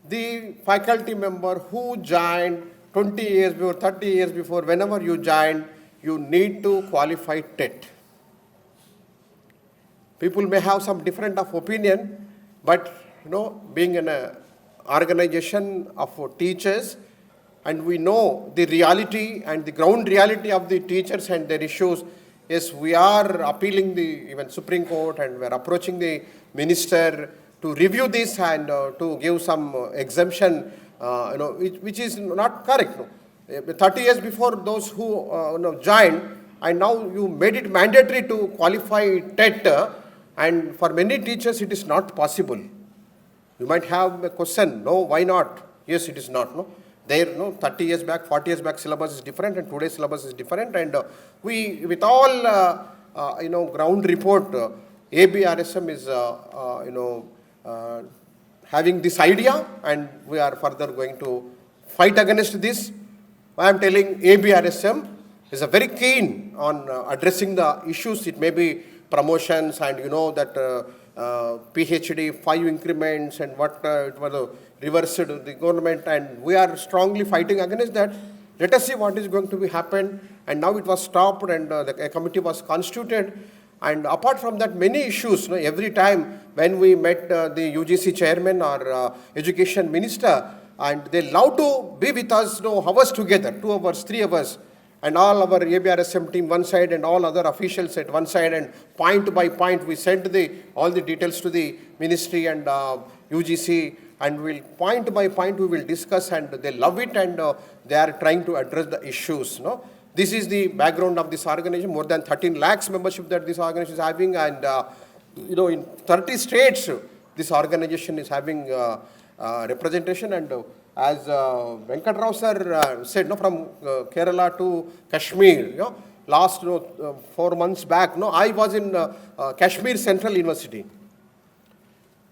the faculty member who joined 20 years before, 30 years before, whenever you join, you need to qualify TET. People may have some different of opinion, but being an organization of teachers, and we know the reality and the ground reality of the teachers and their issues. Yes, we are appealing the even Supreme Court, and we are approaching the minister to review this and to give some exemption, which is not correct. 30 years before those who joined, and now you made it mandatory to qualify TET, and for many teachers it is not possible. You might have a question, no, why not? Yes, it is not. No, there, 30 years back, 40 years back, syllabus is different, and today's syllabus is different. And we, with all, ground report, ABRSM is, having this idea, and we are further going to fight against this. I am telling ABRSM is a very keen on addressing the issues. It may be promotions, and that PhD 5 increments, and what it was reversed the government, and we are strongly fighting against that. Let us see what is going to be happen. And now it was stopped, and a committee was constituted. And apart from that, many issues. Every time when we met the UGC chairman or education minister, and they love to be with us, hours together, 2 hours, 3 hours. And all our ABRSM team one side, and all other officials at one side, and point by point we sent all the details to the ministry and UGC, and we'll point by point we will discuss, and they love it, and they are trying to address the issues. This is the background of this organization. More than 13 lakhs membership that this organization is having, and in 30 states this organization is having representation. And as Venkat Rao sir said, from Kerala to Kashmir, last 4 months back, I was in Kashmir Central University.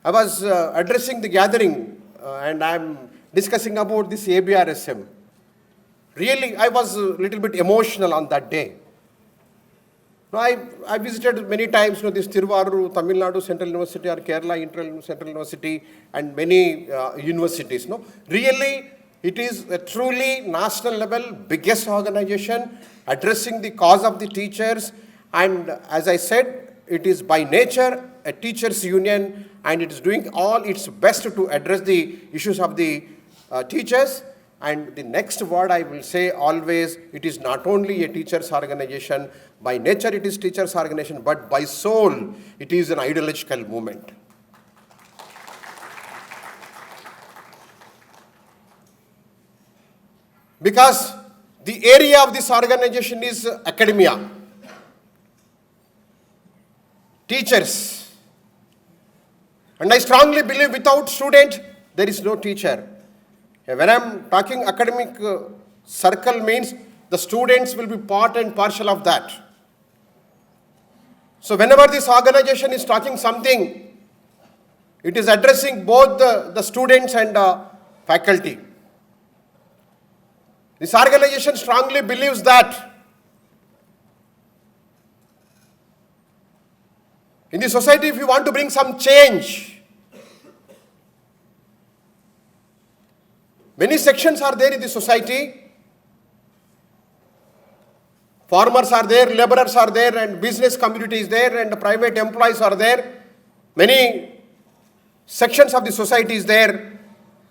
I was addressing the gathering, and I'm discussing about this ABRSM. Really, I was a little bit emotional on that day. I visited many times this Tiruvarur, Tamil Nadu Central University, or Kerala Central University, and many universities. Really, it is a truly national level, biggest organization addressing the cause of the teachers. And as I said, it is by nature a teachers' union, and it is doing all its best to address the issues of the teachers. And the next word I will say always, it is not only a teachers' organization. By nature it is teachers' organization, but by soul it is an ideological movement. Because the area of this organization is academia, teachers. And I strongly believe without student, there is no teacher. When I'm talking academic circle means the students will be part and parcel of that. So whenever this organization is talking something, it is addressing both the students and faculty. This organization strongly believes that in the society, if you want to bring some change, many sections are there in the society. Farmers are there, laborers are there, and business community is there, and private employees are there. Many sections of the society is there,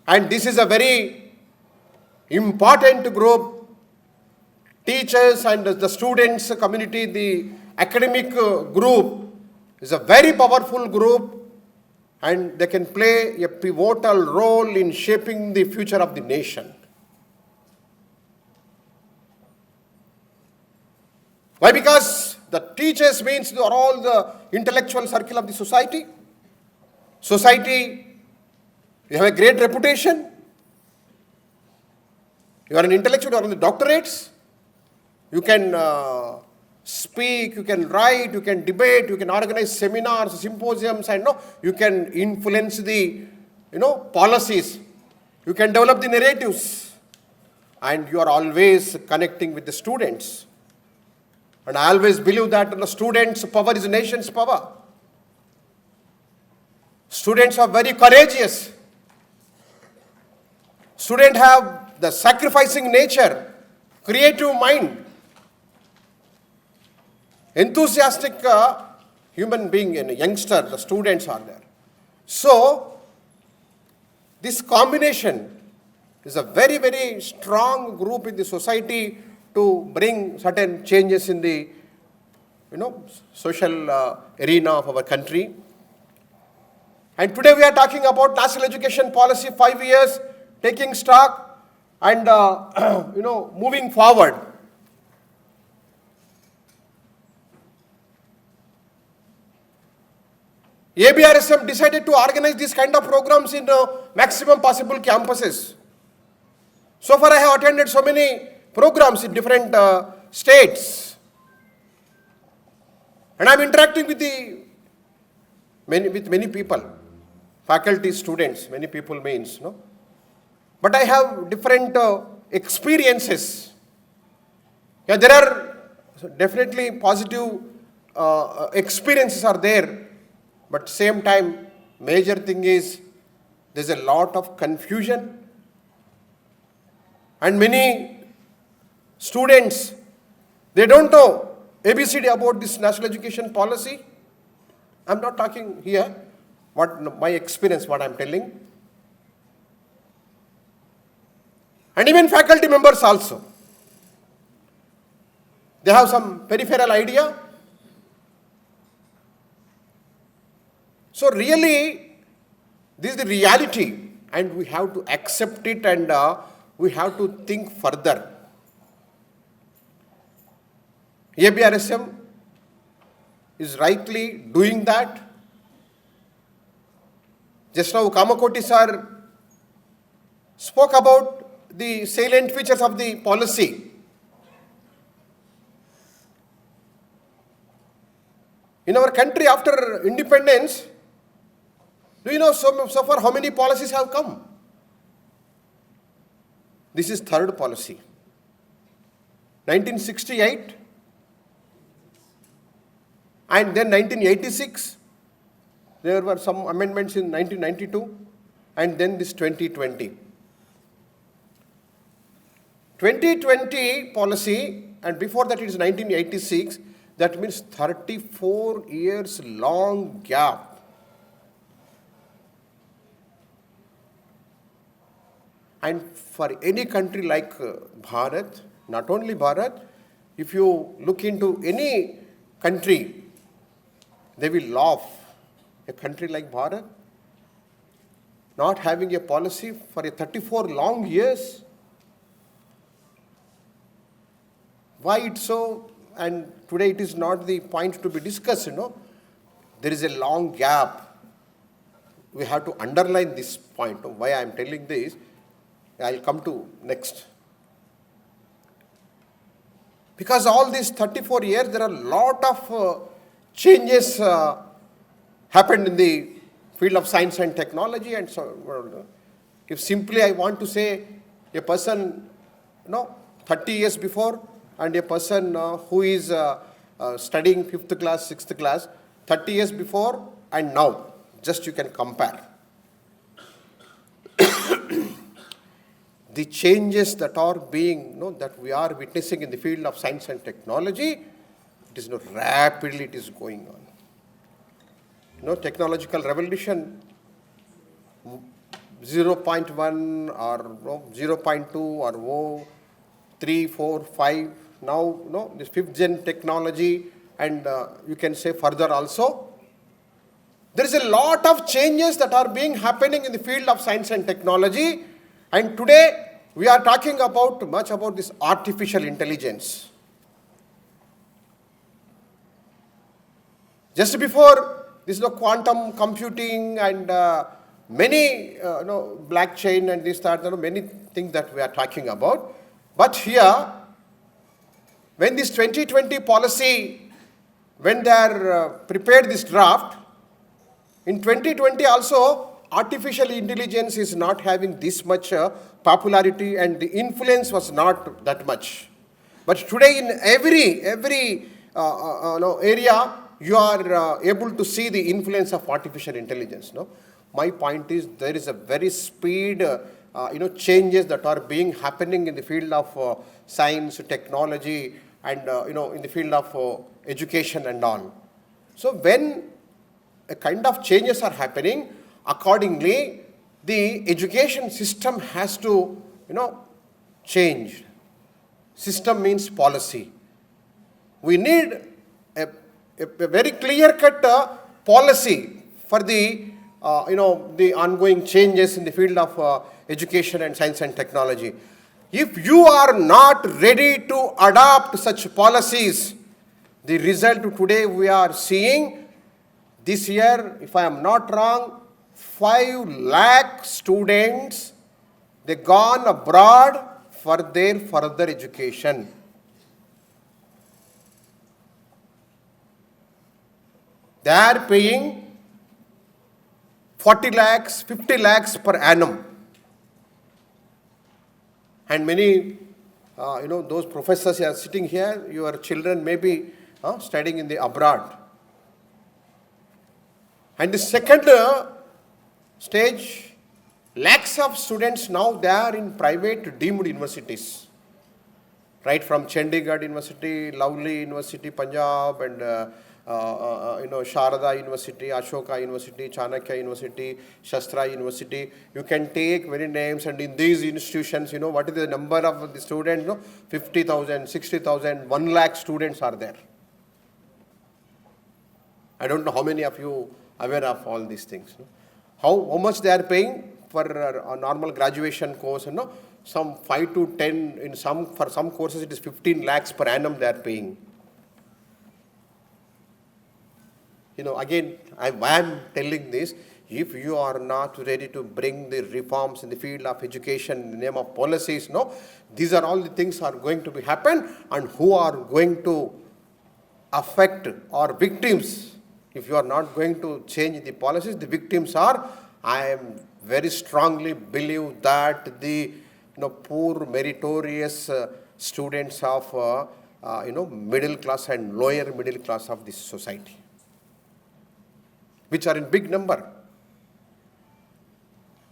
and this is a very important group. Teachers and the students community, the academic group is a very powerful group, and they can play a pivotal role in shaping the future of the nation. Why? Because the teachers means they are all the intellectual circle of the society. Society, you have a great reputation. You are an intellectual, you are on the doctorates. You can speak, you can write, you can debate, you can organize seminars, symposiums, and you can influence the policies. You can develop the narratives, and you are always connecting with the students. And I always believe that the students' power is the nation's power. Students are very courageous. Students have the sacrificing nature, creative mind, enthusiastic human being and youngster, the students are there. So, this combination is a very, very strong group in the society to bring certain changes in the social arena of our country. And today we are talking about national education policy, 5 years, taking stock and moving forward. ABRSM decided to organize these kind of programs in maximum possible campuses. So far I have attended so many programs in different states. And I am interacting with many people, faculty, students, many people means, But I have different experiences. Yeah, there are definitely positive experiences are there, but same time, major thing is there's a lot of confusion, and many students, they don't know ABCD about this national education policy. I'm not talking here what my experience, what I'm telling. And even faculty members also. They have some peripheral idea. So really, this is the reality, and we have to accept it, and we have to think further. ABRSM is rightly doing that. Just now Kamakoti sir spoke about the salient features of the policy. In our country after independence, do you know so far how many policies have come? This is third policy. 1968 and then 1986. There were some amendments in 1992 and then this 2020. 2020 policy, and before that it is 1986, that means 34 years long gap. And for any country like Bharat, not only Bharat, if you look into any country, they will laugh. A country like Bharat, not having a policy for 34 long years. Why it's so? And today it is not the point to be discussed, There is a long gap. We have to underline this point. Why I am telling this, I'll come to next. Because all these 34 years, there are a lot of changes happened in the field of science and technology, and so if simply I want to say a person 30 years before and a person who is studying 5th class, 6th class, 30 years before and now, just you can compare. The changes that are being, that we are witnessing in the field of science and technology, it is rapidly it is going on. Technological revolution 0.1 or 0.2 or 3, 4, 5. Now, this 5th gen technology, and you can say further also. There is a lot of changes that are being happening in the field of science and technology. And today, we are talking much about this artificial intelligence. Just before this, quantum computing and many, blockchain and this, that, many things that we are talking about. But here, when this 2020 policy, when they are prepared this draft, in 2020 also, artificial intelligence is not having this much popularity and the influence was not that much. But today in every area, you are able to see the influence of artificial intelligence. My point is there is a very speed, changes that are happening in the field of science, technology, and in the field of education and all. So when a kind of changes are happening, accordingly, the education system has to, change. System means policy. We need a very clear-cut policy for the, the ongoing changes in the field of education and science and technology. If you are not ready to adopt such policies, the result today we are seeing this year, if I am not wrong, 5 lakh students, they gone abroad for their further education. They are paying 40 lakhs, 50 lakhs per annum. And many, those professors are sitting here, your children may be studying in the abroad. And the second stage, lakhs of students now they are in private deemed universities. Right from Chandigarh University, Lovely University, Punjab, and Sharada University, Ashoka University, Chanakya University, Shastra University. You can take many names, and in these institutions, what is the number of the students? 50,000, 60,000, 1 lakh students are there. I don't know how many of you aware of all these things. How much they are paying for a normal graduation course? Some 5 to 10, for some courses it is 15 lakhs per annum they are paying. Again, I am telling this, if you are not ready to bring the reforms in the field of education in the name of policies, these are all the things are going to be happen, and who are going to affect our victims. If you are not going to change the policies, the victims are, I am very strongly believe that the poor meritorious students of middle class and lower middle class of this society, which are in big number.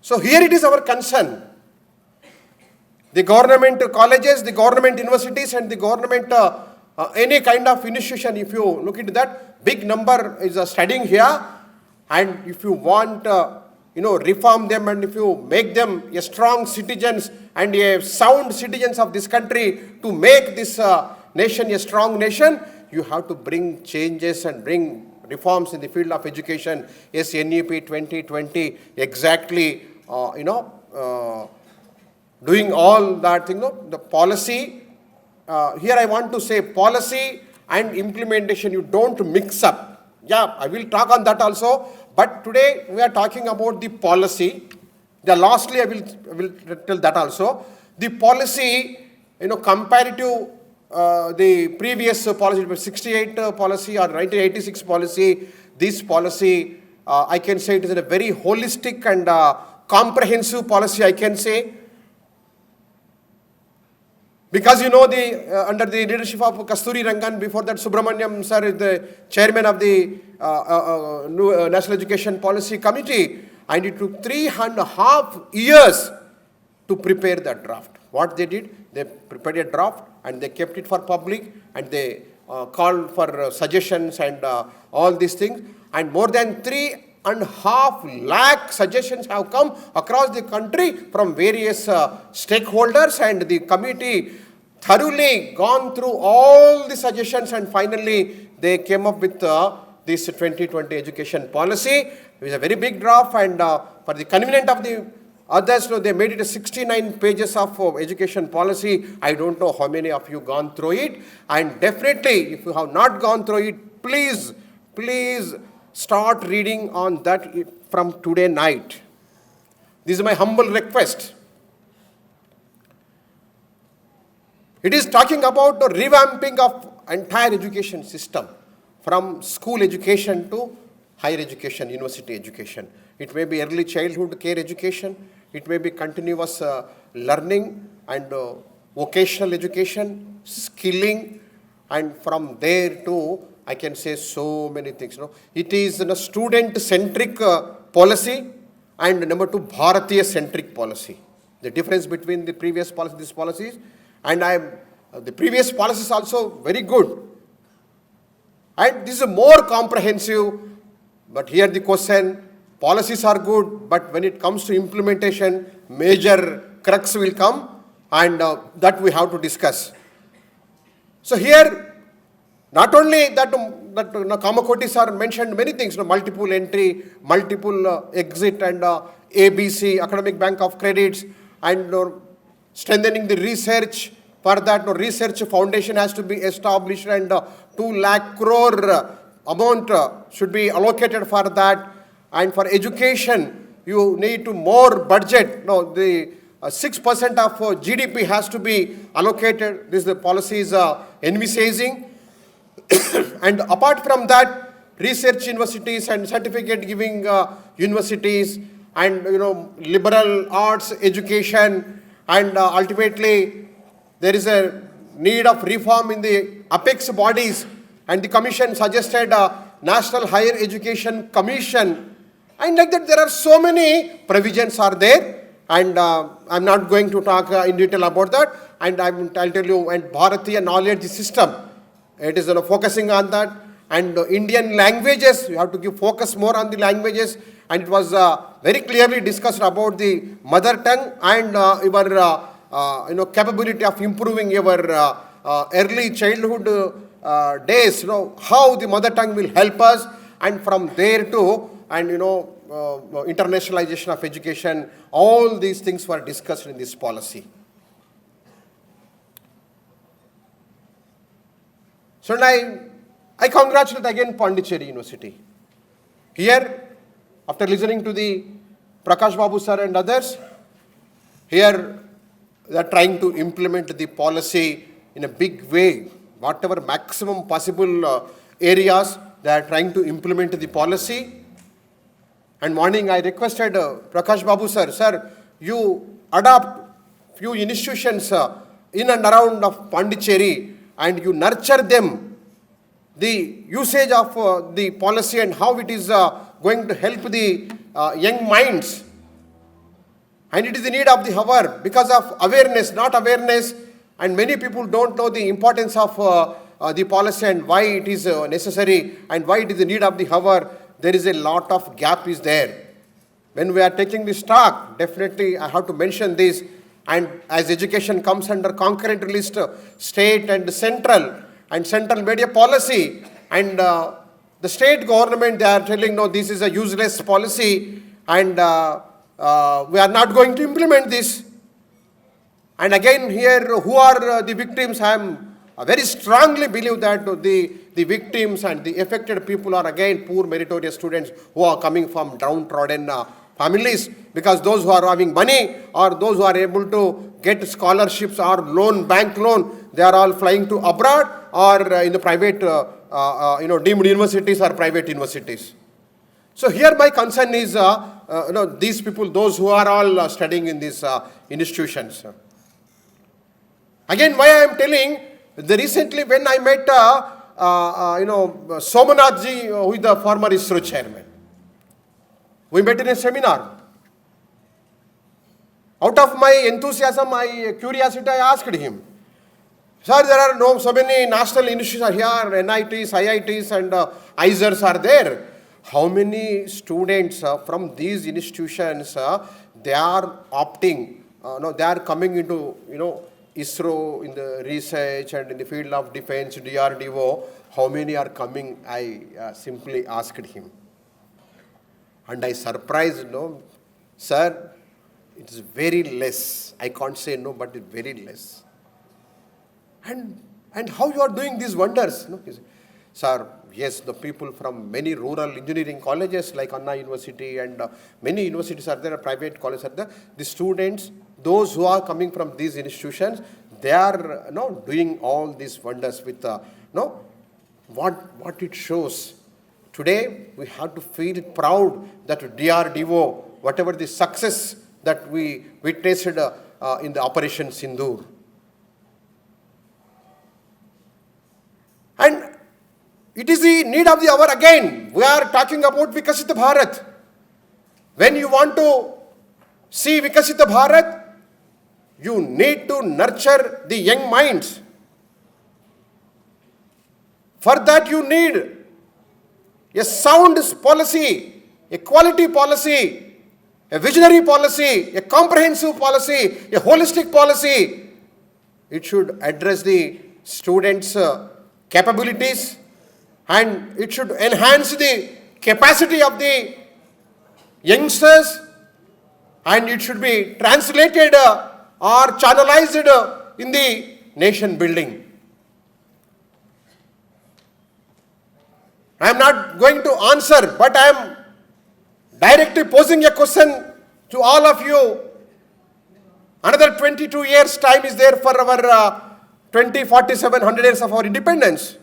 So here it is our concern. The government colleges, the government universities, and the government any kind of institution, if you look into that, big number is studying here, and if you want, reform them, and if you make them a strong citizens and a sound citizens of this country to make this nation a strong nation, you have to bring changes and bring reforms in the field of education. Yes, NEP 2020, exactly, doing all that, the policy. Here I want to say policy and implementation, you don't mix up. Yeah, I will talk on that also. But today we are talking about the policy. Lastly, I will tell that also. The policy, compared to the previous policy, 68 policy or 1986 policy, this policy, I can say it is a very holistic and comprehensive policy, I can say. Because under the leadership of Kasturi Rangan, before that Subramaniam sir is the chairman of the National Education Policy Committee, and it took 3.5 years to prepare that draft. What they did, they prepared a draft and they kept it for public, and they called for suggestions and all these things. And more than 3 1.5 lakh suggestions have come across the country from various stakeholders, and the committee thoroughly gone through all the suggestions, and finally they came up with this 2020 education policy. It is a very big draft, and for the convenience of the others, they made it 69 pages of education policy. I don't know how many of you gone through it, and definitely if you have not gone through it, please start reading on that from today night. This is my humble request. It is talking about the revamping of entire education system, from school education to higher education, university education. It may be early childhood care education, it may be continuous learning and vocational education, skilling, and from there to, I can say so many things. It is a student-centric policy, and number two, Bharatiya-centric policy. The difference between the previous policy, these policies, and the previous policy is also very good. And this is more comprehensive, but here the question, policies are good, but when it comes to implementation, major crux will come, and that we have to discuss. So here, not only that, Kamakotis are mentioned many things, multiple entry, multiple exit, and ABC, Academic Bank of Credits, and strengthening the research. For that, research foundation has to be established, and 2 lakh crore amount should be allocated for that. And for education, you need to more budget. The 6% of GDP has to be allocated. This the policy is envisaging. And apart from that, research universities and certificate giving universities, and liberal arts education, and ultimately there is a need of reform in the apex bodies, and the commission suggested National Higher Education Commission, and like that there are so many provisions are there, and I'm not going to talk in detail about that, and I'll tell you, and Bharatiya knowledge system, it is focusing on that, and Indian languages, you have to give focus more on the languages, and it was very clearly discussed about the mother tongue and your capability of improving your early childhood days, how the mother tongue will help us, and from there to, and internationalization of education, all these things were discussed in this policy. So I congratulate again Pondicherry University. Here, after listening to the Prakash Babu sir and others, here they are trying to implement the policy in a big way. Whatever maximum possible areas, they are trying to implement the policy. And morning I requested Prakash Babu sir, you adopt few institutions in and around of Pondicherry, and you nurture them, the usage of the policy and how it is going to help the young minds. And it is the need of the hour because of awareness, not awareness, and many people don't know the importance of the policy and why it is necessary and why it is the need of the hour. There is a lot of gap is there. When we are taking this talk, definitely I have to mention this, and as education comes under concurrent list, state and central media policy, and the state government, they are telling, no, this is a useless policy, and we are not going to implement this. And again here, who are the victims? I very strongly believe that the victims and the affected people are again poor meritorious students who are coming from downtrodden families, because those who are having money or those who are able to get scholarships or bank loan, they are all flying to abroad or in the private, deemed universities or private universities. So here my concern is, these people, those who are all studying in these institutions. Again, why I am telling, recently when I met, Somanath ji, who is the former ISRO chairman, we met in a seminar. Out of my enthusiasm, my curiosity, I asked him, sir, there are so many national institutions are here, NITs, IITs, and ISRs are there. how many students from these institutions, they are opting, no, they are coming into, ISRO in the research and in the field of defense, DRDO, how many are coming, I simply asked him. And I surprised, sir, it's very less. I can't say no, but it's very less. And how you are doing these wonders? No? He said, sir, yes, the people from many rural engineering colleges like Anna University and many universities are there, private colleges are there. The students, those who are coming from these institutions, they are doing all these wonders with what it shows. Today, we have to feel proud that DRDO, whatever the success that we witnessed in the Operation Sindoor. And it is the need of the hour again. We are talking about Vikasit Bharat. When you want to see Vikasit Bharat, you need to nurture the young minds. For that you need a sound policy, a quality policy, a visionary policy, a comprehensive policy, a holistic policy. It should address the students' capabilities, and it should enhance the capacity of the youngsters, and it should be translated or channelized in the nation building. I am not going to answer, but I am directly posing a question to all of you. Another 22 years time is there for our 2047, 100 years of our independence.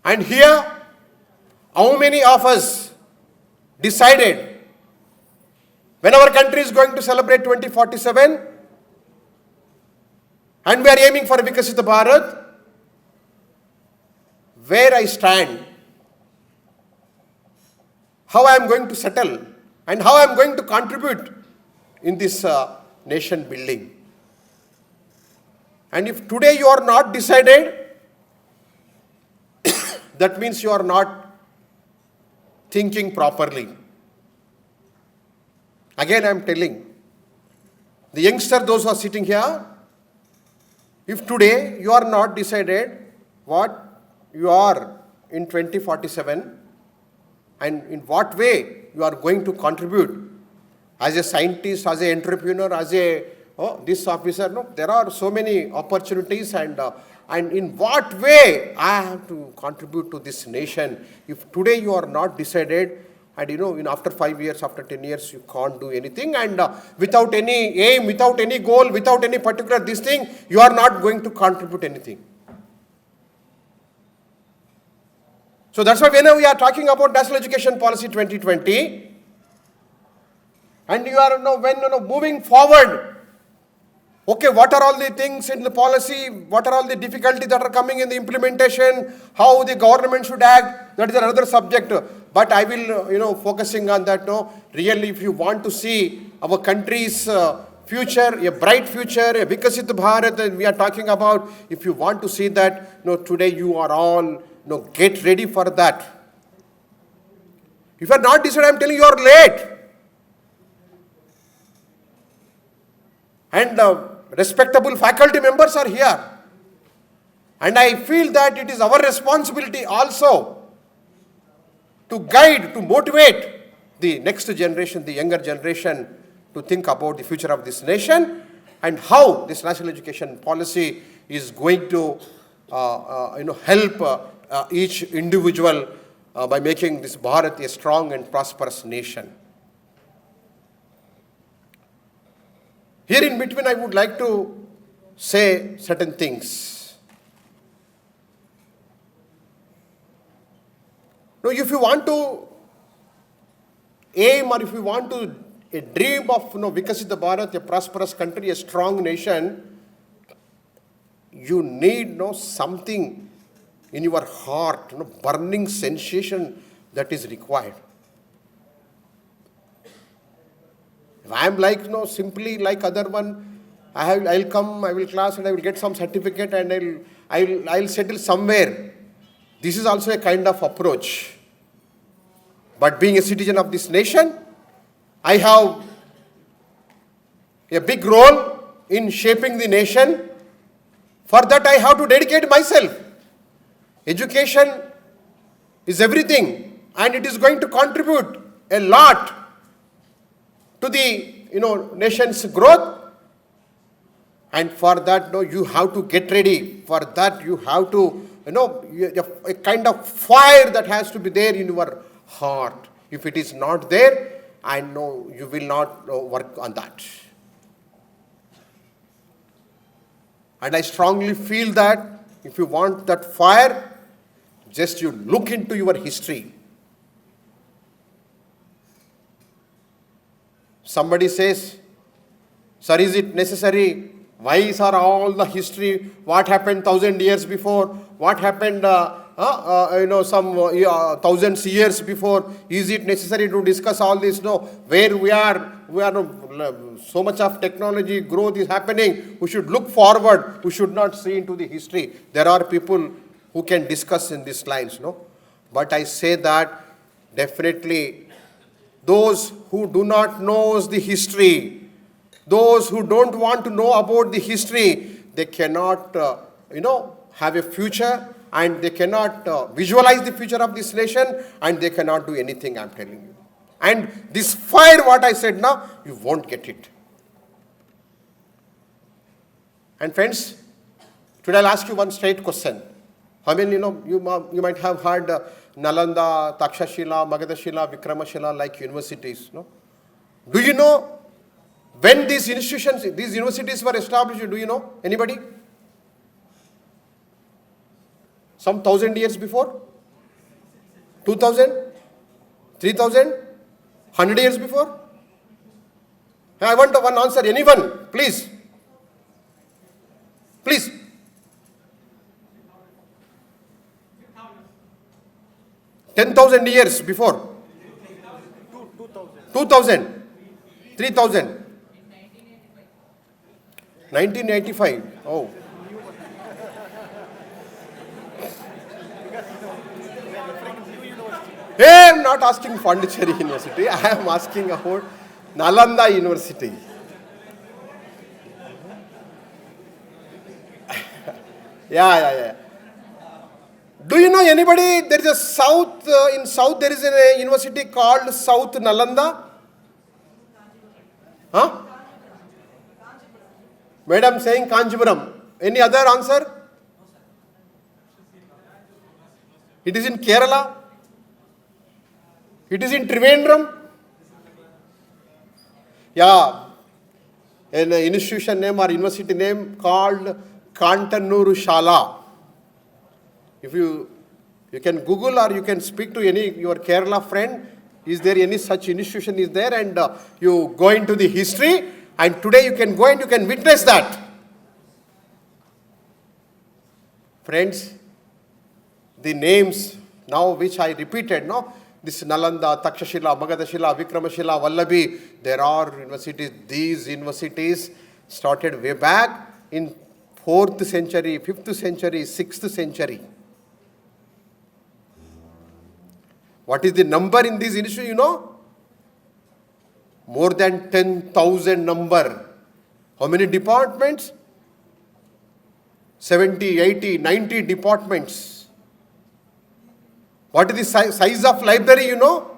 And here, how many of us decided when our country is going to celebrate 2047 and we are aiming for Vikasit Bharat, where I stand, how I am going to settle, and how I am going to contribute in this nation building. And if today you are not decided, that means you are not thinking properly. Again, I am telling the youngster, those who are sitting here, if today you are not decided what you are in 2047 and in what way you are going to contribute as a scientist, as an entrepreneur, as a this officer, no, there are so many opportunities, and in what way I have to contribute to this nation. If today you are not decided, and in after 5 years, after 10 years, you can't do anything, and without any aim, without any goal, without any particular this thing, you are not going to contribute anything. So that's why when we are talking about National Education Policy 2020, and you are when moving forward, okay, what are all the things in the policy? What are all the difficulties that are coming in the implementation? How the government should act? That is another subject. But I will, focusing on that. No, really, if you want to see our country's future, a bright future, a Vikasit Bharat, and we are talking about, if you want to see that, today you are all, get ready for that. If you are not decided, I am telling you, you are late. And respectable faculty members are here. And I feel that it is our responsibility also to guide, to motivate the next generation, the younger generation, to think about the future of this nation and how this national education policy is going to help each individual by making this Bharat a strong and prosperous nation. Here in between, I would like to say certain things. Now, if you want to aim, or if you want to a dream of Vikasit Bharat, a prosperous country, a strong nation, you need something in your heart, burning sensation that is required. If I am like, simply like other one, I'll come, I will class and I will get some certificate and I'll settle somewhere. This is also a kind of approach. But being a citizen of this nation, I have a big role in shaping the nation. For that, I have to dedicate myself. Education is everything, and it is going to contribute a lot to the nation's growth. And for that, you have to get ready. For that, you have to, a kind of fire that has to be there in your heart. If it is not there, I know you will not work on that. And I strongly feel that if you want that fire, just you look into your history. Somebody says, sir, is it necessary? Why are all the history? What happened 1,000 years before? What happened some thousands years before? Is it necessary to discuss all this? No. Where we are so much of technology growth is happening. We should look forward. We should not see into the history. There are people who can discuss in these lines, no. But I say that definitely those who do not know the history, those who don't want to know about the history, they cannot, have a future, and they cannot visualize the future of this nation, and they cannot do anything, I'm telling you. And this fire, what I said now, you won't get it. And friends, today I'll ask you one straight question. I mean, you might have heard Nalanda, Takshashila, Magadashila, Vikramashila like universities, no? Do you know when these universities were established? Do you know? Anybody? Some 1,000 years before? 2,000? 3,000? 100 years before? I want one answer. Anyone? Please. Please. 10,000 years before? 2,000? 3,000? 1985. Oh. Hey, I'm not asking Pondicherry University. I am asking about Nalanda University. Yeah. Do you know anybody? There is a south, in south there is a university called South Nalanda. Huh? Madam saying Kanchipuram. Any other answer? It is in Kerala. It is in Trivandrum. Yeah. An institution name or university name called Kantanuru Shala. If you can Google or you can speak to your Kerala friend, is there any such institution is there, and you go into the history, and today you can go and you can witness that. Friends, the names now which I repeated, no? This Nalanda, Takshashila, Magadashila, Vikramashila, Vallabhi, there are universities. These universities started way back in 4th century, 5th century, 6th century. What is the number in these institutions, you know? More than 10,000 number. How many departments? 70, 80, 90 departments. What is the size of library, you know?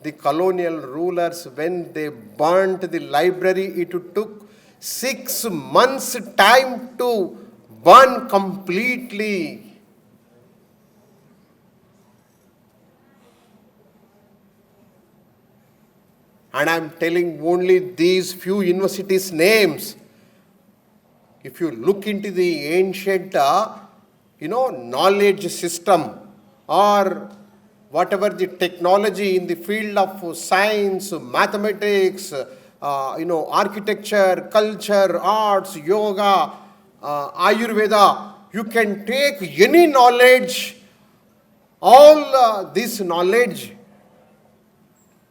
The colonial rulers, when they burnt the library, it took 6 months time to burn completely. And I am telling only these few universities' names. If you look into the ancient, knowledge system or whatever the technology in the field of science, mathematics, architecture, culture, arts, yoga, Ayurveda, you can take any knowledge, all this knowledge.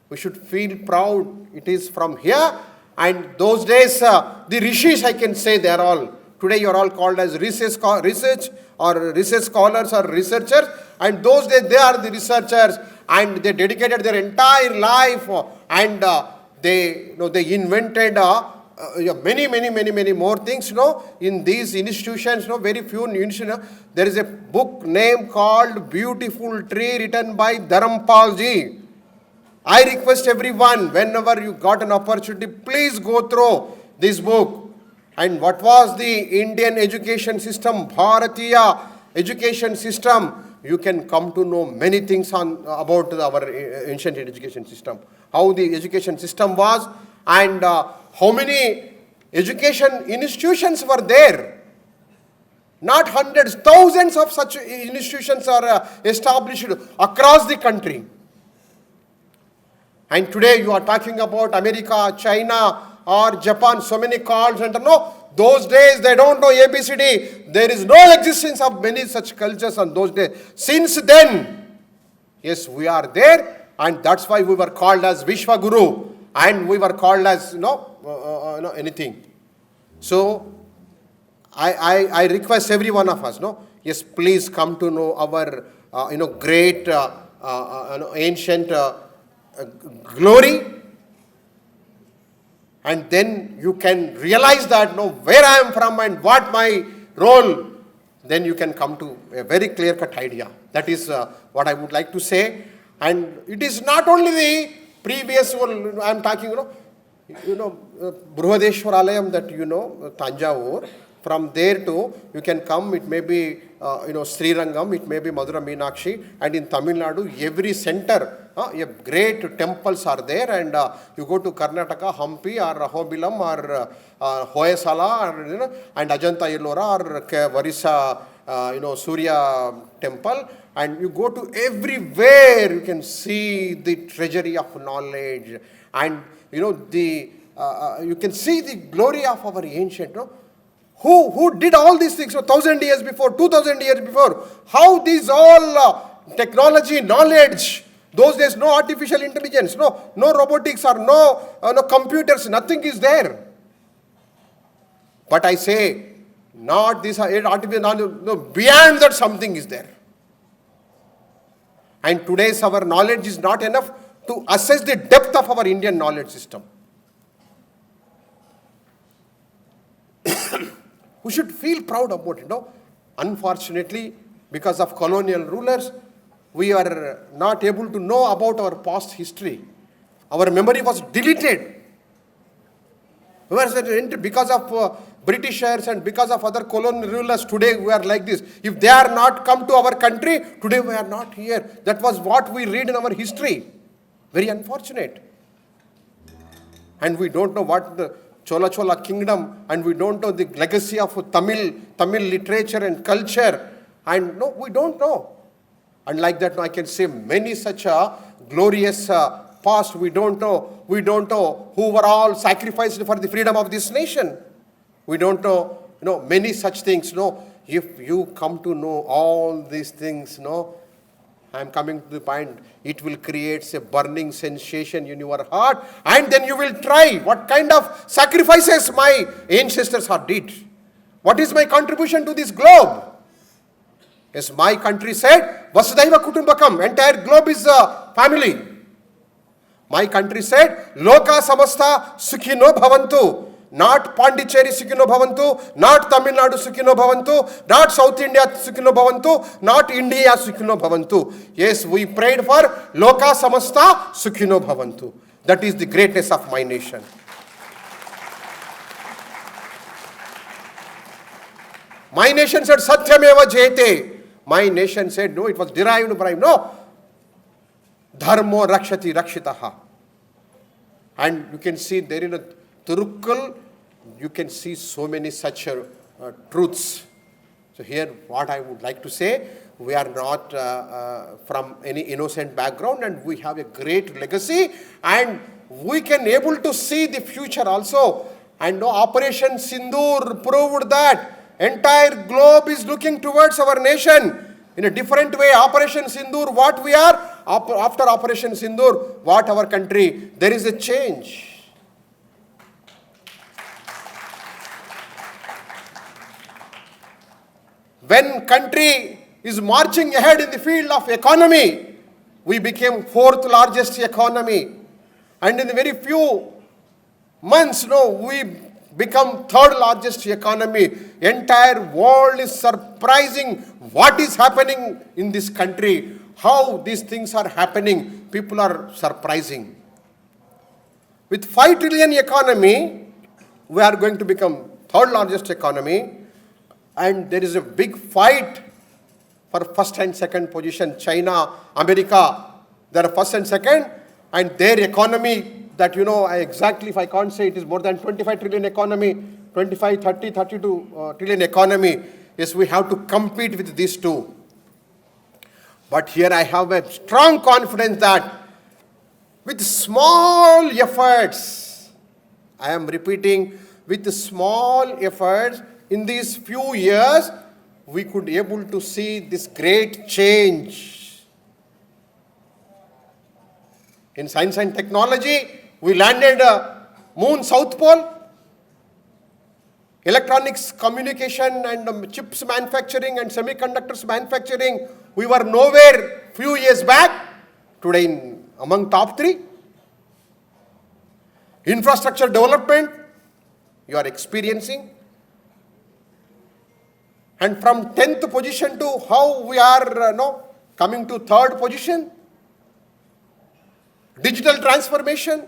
We should feel proud. It is from here. And those days, the rishis, I can say, they are all. Today you are all called as research or research scholars or researchers. and those days they are the researchers, and they dedicated their entire life, and they invented many more things, in these institutions, very few institutions. There is a book name called Beautiful Tree, written by Dharampal ji. I request everyone, whenever you got an opportunity, please go through this book. And what was the Indian education system, Bharatiya education system? You can come to know many things about our ancient education system. How the education system was, and how many education institutions were there. Not hundreds, thousands of such institutions are established across the country. And today you are talking about America, China, or Japan, so many call centers. No, those days they don't know ABCD. There is no existence of many such cultures on those days. Since then, yes, we are there, and that's why we were called as Vishwaguru, and we were called as anything. So I request every one of us, yes, please come to know our great ancient glory, and then you can realize that where I am from and what my role. Then you can come to a very clear-cut idea. That is what I would like to say. And it is not only the previous one I am talking, Brihadeshwar Alayam, that Tanjavur. From there to, you can come, it may be, Srirangam, it may be Madura Meenakshi, and in Tamil Nadu, every center, great temples are there, and you go to Karnataka, Hampi, or Ahobilam, or Hoysala, and Ajanta Ellora, or Varisa, Surya temple, and you go to everywhere, you can see the treasury of knowledge, and, you can see the glory of our ancient, Who did all these things 1,000 years before, 2,000 years before? How these all technology, knowledge, those days no artificial intelligence, no robotics, or no computers, nothing is there. But I say, not this artificial knowledge, no, beyond that something is there. And today's our knowledge is not enough to assess the depth of our Indian knowledge system. We should feel proud about it, Unfortunately, because of colonial rulers, we are not able to know about our past history. Our memory was deleted. Because of Britishers and because of other colonial rulers, today we are like this. If they are not come to our country, today we are not here. That was what we read in our history. Very unfortunate. And we don't know what the Chola kingdom, and we don't know the legacy of Tamil literature and culture, and no, we don't know. And like that, I can say many such glorious past. We don't know who were all sacrificed for the freedom of this nation. We don't know, many such things. If you come to know all these things, I am coming to the point, it will create a burning sensation in your heart, and then you will try what kind of sacrifices my ancestors have did. What is my contribution to this globe? As my country said, Vasudhaiva Kutumbakam, entire globe is a family. My country said, Loka Samasta Sukhino Bhavantu. Not Pondicherry Sukhino Bhavantu, not Tamil Nadu Sukhino Bhavantu, not South India Sukhino Bhavantu, not India Sukhino Bhavantu. Yes, we prayed for Loka Samasta Sukhino Bhavantu. That is the greatness of my nation. My nation said Satyameva Jayate. My nation said no, it was derived from no. Dharmo Rakshati Rakshitaha. And you can see there in a Turukkal, you can see so many such truths. So here what I would like to say, we are not from any innocent background, and we have a great legacy, and we can able to see the future also. And Operation Sindoor proved that entire globe is looking towards our nation in a different way. Operation Sindoor, what we are, after Operation Sindoor, what our country, there is a change. When country is marching ahead in the field of economy. We became fourth largest economy. And in the very few months, we become third largest economy. Entire world is surprising what is happening in this country, how these things are happening. People are surprising. With 5 trillion economy, we are going to become third largest economy, and there is a big fight for first and second position. China, America, they are first and second, and their economy that, exactly if I can't say, it is more than 25 trillion economy, 25, 30, 32 trillion economy. Yes, we have to compete with these two. But here I have a strong confidence that with small efforts, I am repeating, with small efforts, in these few years, we could be able to see this great change. In science and technology, we landed Moon South Pole. Electronics, communication, and chips manufacturing and semiconductors manufacturing, we were nowhere few years back. Today, among top 3. Infrastructure development, you are experiencing. And from 10th position to how we are coming to 3rd position. Digital transformation.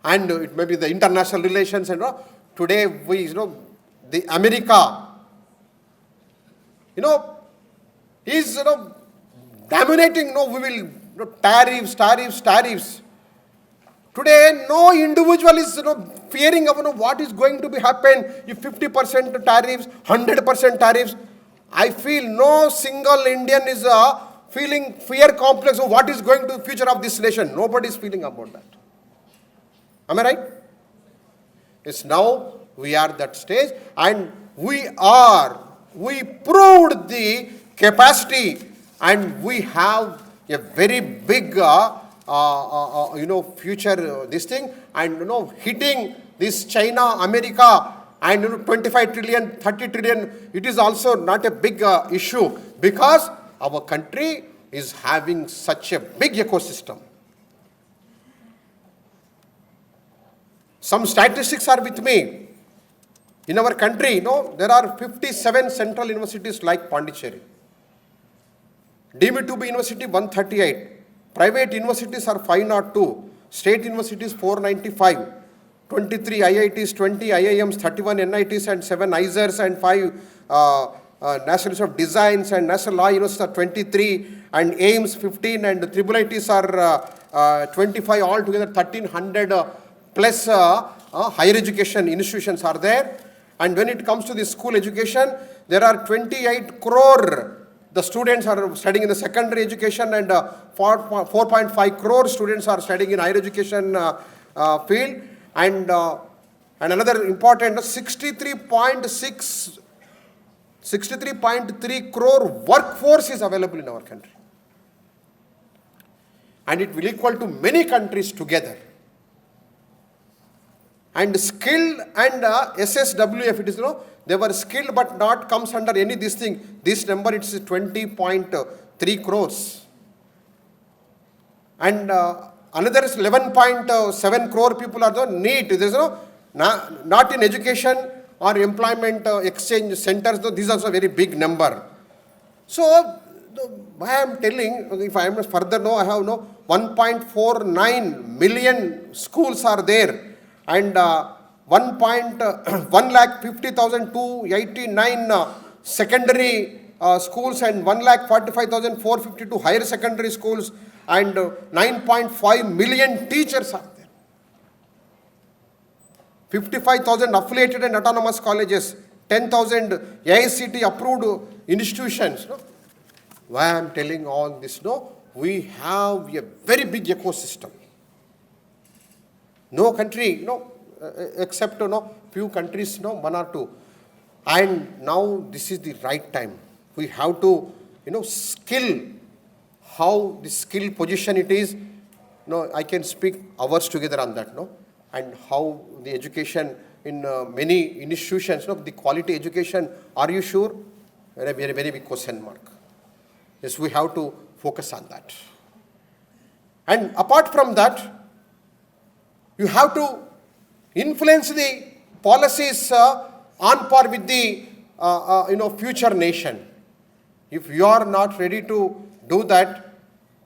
And it may be the international relations and today we, the America, is, dominating, we will, tariffs. Today, no individual is, fearing of what is going to be happen if 50% tariffs, 100% tariffs. I feel no single Indian is feeling fear complex of what is going to the future of this nation. Nobody is feeling about that. Am I right? Yes, now we are at that stage, and we proved the capacity, and we have a very big future this thing, and hitting this China, America, and 25 trillion, 30 trillion, it is also not a big issue, because our country is having such a big ecosystem. Some statistics are with me. In our country, there are 57 central universities like Pondicherry. Deemed to be university 138. Private universities are 502. State universities 495. 23 IITs, 20 IIMs, 31 NITs and 7 ISERs and 5 National Institute of Designs and National Law Universities are 23 and AIMS 15 and IIITs are 25, altogether 1300 plus higher education institutions are there. And when it comes to the school education, there are 28 crore. The students are studying in the secondary education, and 4.5 crore students are studying in higher education field. And another important 63.3 crore workforce is available in our country. And it will equal to many countries together. And skilled and SSWF, it is, they were skilled but not comes under any this thing. This number, it's 20.3 crores. And another is 11.7 crore people are the NEET. There is not in education or employment exchange centers, though these are also a very big number. So, I am telling, if I am further, I have 1.49 million schools are there. And 1,50,289 secondary schools and 1,45,452 higher secondary schools, and 9.5 million teachers are there. 55,000 affiliated and autonomous colleges, 10,000 AICT approved institutions. Why I am telling all this? We have a very big ecosystem. No country, except few countries, one or two. And now this is the right time. We have to, skill how the skill position it is. I can speak hours together on that, and how the education in many institutions, the quality education. Are you sure? very big question mark. Yes, we have to focus on that. And apart from that, you have to influence the policies on par with the future nation. If you are not ready to do that,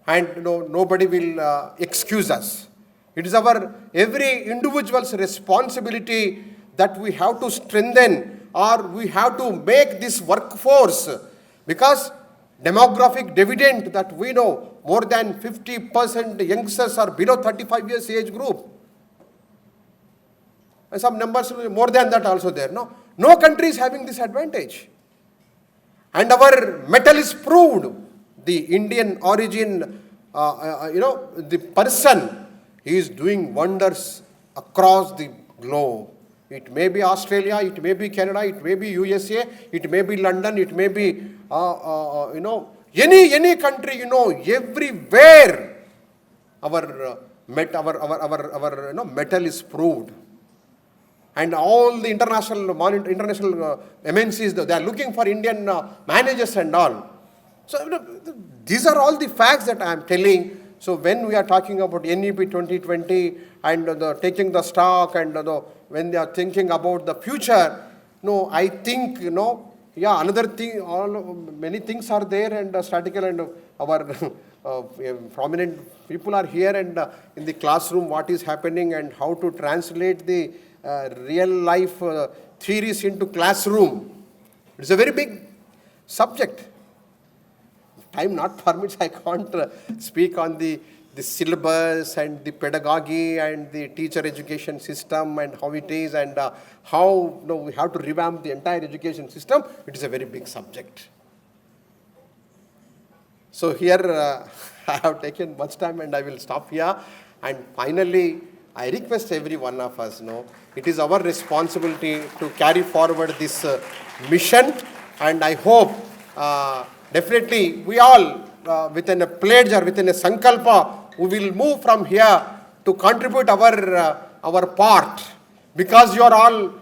and nobody will excuse us. It is our every individual's responsibility that we have to strengthen, or we have to make this workforce, because demographic dividend that we know, more than 50% youngsters are below 35 years age group. And some numbers more than that also there. No country is having this advantage. And our metal is proved. The Indian origin, the person, he is doing wonders across the globe. It may be Australia, it may be Canada, it may be USA, it may be London, it may be, any country, everywhere our metal is proved. And all the international MNCs, they are looking for Indian managers and all. So these are all the facts that I am telling. So when we are talking about NEP 2020 and taking the stock, and when they are thinking about the future, I think, another thing, many things are there, and statistical, and our prominent people are here, and in the classroom what is happening and how to translate the real life theories into classroom. It's a very big subject. Time not permits, I can't speak on the syllabus and the pedagogy and the teacher education system and how it is, and how we have to revamp the entire education system. It is a very big subject. So here I have taken much time, and I will stop here. And finally, I request every one of us, it is our responsibility to carry forward this mission, and I hope definitely we all, within a pledge or within a sankalpa, we will move from here to contribute our part, because you are all,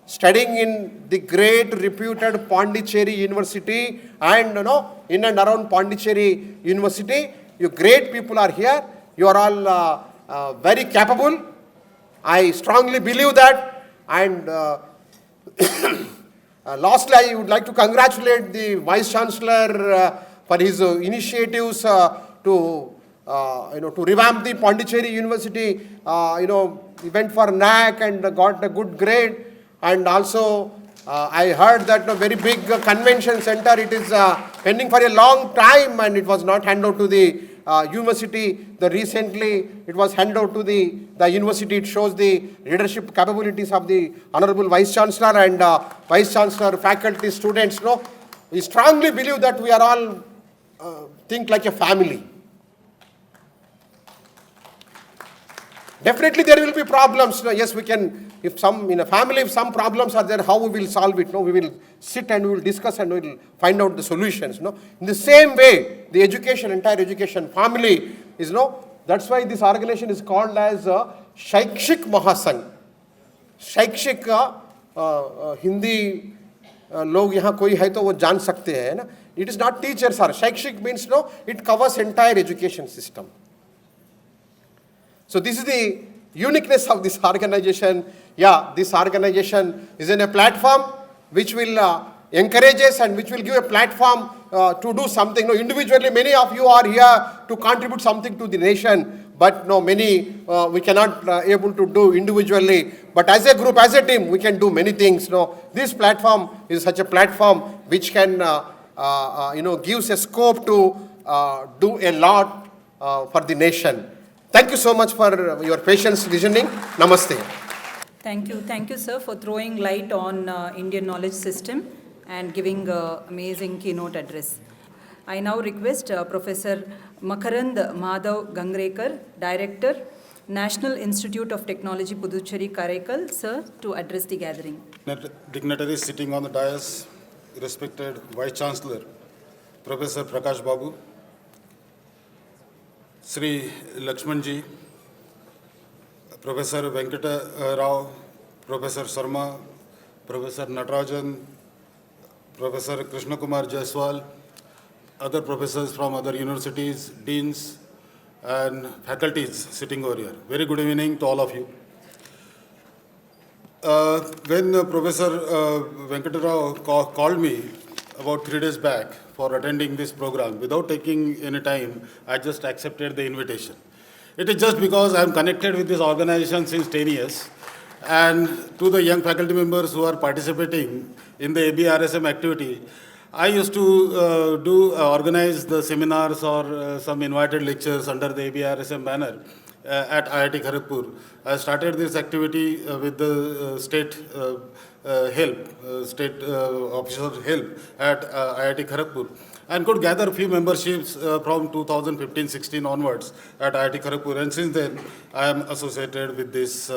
studying in the great reputed Pondicherry University, and in and around Pondicherry University, you great people are here. You are all very capable. I strongly believe that. And lastly, I would like to congratulate the Vice Chancellor for his initiatives to revamp the Pondicherry University. He went for NAC and got a good grade. And also, I heard that a very big convention center, it is pending for a long time, and it was not handed over to the university. Recently, it was handed over to the university. It shows the leadership capabilities of the Honorable Vice Chancellor and Vice Chancellor, faculty, students. We strongly believe that we are all think like a family. Definitely there will be problems. Yes, we can, if some, in a family, if some problems are there, how we will solve it? We will sit and we will discuss and we will find out the solutions. In the same way, the education, entire education family is, that's why this organization is called as Shaikshik Mahasangh. Shaikshik Hindi लोग यहाँ कोई है तो वो जान सकते हैं ना. It is not teachers are. Shaikshik means it covers entire education system. So this is the uniqueness of this organization. Yeah, this organization is in a platform which will encourage us and which will give a platform to do something. Individually, many of you are here to contribute something to the nation, but many we cannot able to do individually. But as a group, as a team, we can do many things. This platform is such a platform which can, gives a scope to do a lot for the nation. Thank you so much for your patience listening. Namaste. Thank you, sir, for throwing light on Indian knowledge system and giving an amazing keynote address. I now request Professor Makarand Madhav Gangrekar, Director, National Institute of Technology, Puducherry, Karaikal, sir, to address the gathering. Dignitaries sitting on the dais, respected Vice Chancellor, Professor Prakash Babu, Sri Lakshmanji, Professor Venkata Rao, Professor Sarma, Professor Natarajan, Professor Krishna Kumar Jaiswal, other professors from other universities, deans, and faculties sitting over here. Very good evening to all of you. When Professor Venkatarao called me about 3 days back for attending this program, without taking any time, I just accepted the invitation. It is just because I am connected with this organization since 10 years, and to the young faculty members who are participating in the ABRSM activity, I used to organize the seminars or some invited lectures under the ABRSM banner at IIT Kharagpur. I started this activity with the state state officer help at IIT Kharagpur, and could gather a few memberships from 2015-16 onwards at IIT Kharagpur. And since then, I am associated with this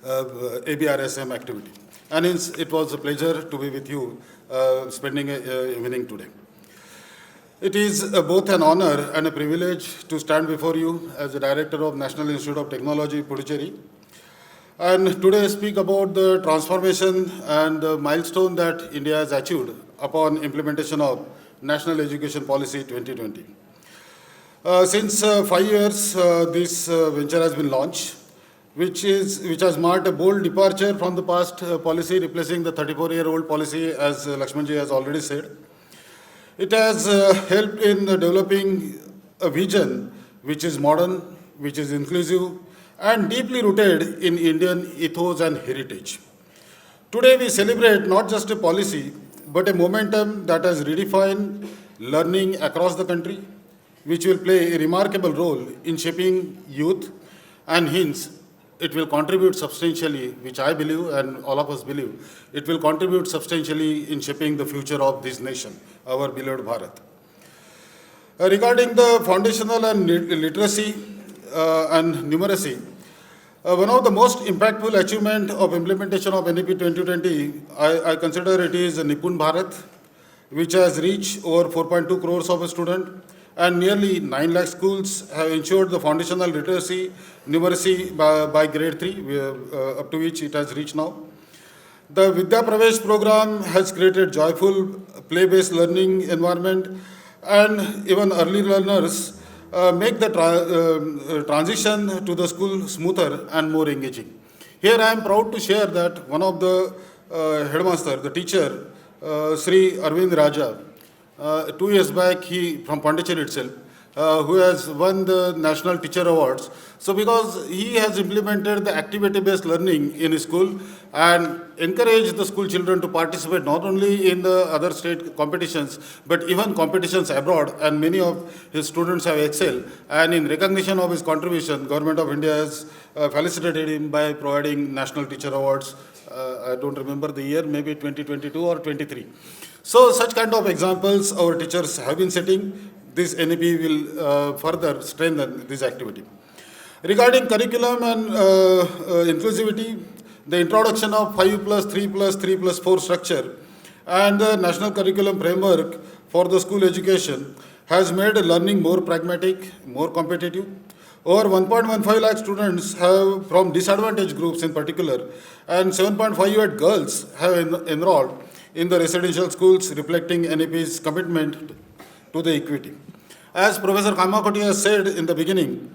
ABRSM activity. And it was a pleasure to be with you spending an evening today. It is both an honor and a privilege to stand before you as the Director of National Institute of Technology, Pondicherry, and today speak about the transformation and the milestone that India has achieved upon implementation of National Education Policy 2020. Since 5 years, this venture has been launched, which has marked a bold departure from the past policy, replacing the 34-year-old policy, as Lakshmanji has already said. It has helped in developing a vision which is modern, which is inclusive, and deeply rooted in Indian ethos and heritage. Today we celebrate not just a policy, but a momentum that has redefined learning across the country, which will play a remarkable role in shaping youth, and hence it will contribute substantially, which I believe and all of us believe, it will contribute substantially in shaping the future of this nation, our beloved Bharat. Regarding the foundational and literacy and numeracy, one of the most impactful achievement of implementation of NEP 2020, I consider it is Nipun Bharat, which has reached over 4.2 crores of a student, and nearly 9 lakh schools have ensured the foundational literacy, numeracy by grade 3, up to which it has reached now. The Vidya Pravesh program has created joyful play-based learning environment, and even early learners make the transition to the school smoother and more engaging. Here I am proud to share that one of the headmaster, the teacher, Sri Arvind Raja, 2 years back, he from Pondicherry itself, who has won the National Teacher Awards. So because he has implemented the activity-based learning in his school and encouraged the school children to participate not only in the other state competitions, but even competitions abroad, and many of his students have excelled. And in recognition of his contribution, Government of India has felicitated him by providing National Teacher Awards. I don't remember the year, maybe 2022 or 23. So such kind of examples our teachers have been setting. This NEP will further strengthen this activity. Regarding curriculum and inclusivity, the introduction of 5+3+3+4 structure and the national curriculum framework for the school education has made learning more pragmatic, more competitive. Over 1.15 lakh students have from disadvantaged groups in particular, and 7.58 girls have enrolled in the residential schools, reflecting NEP's commitment to the equity. As Professor Kamakoti has said in the beginning,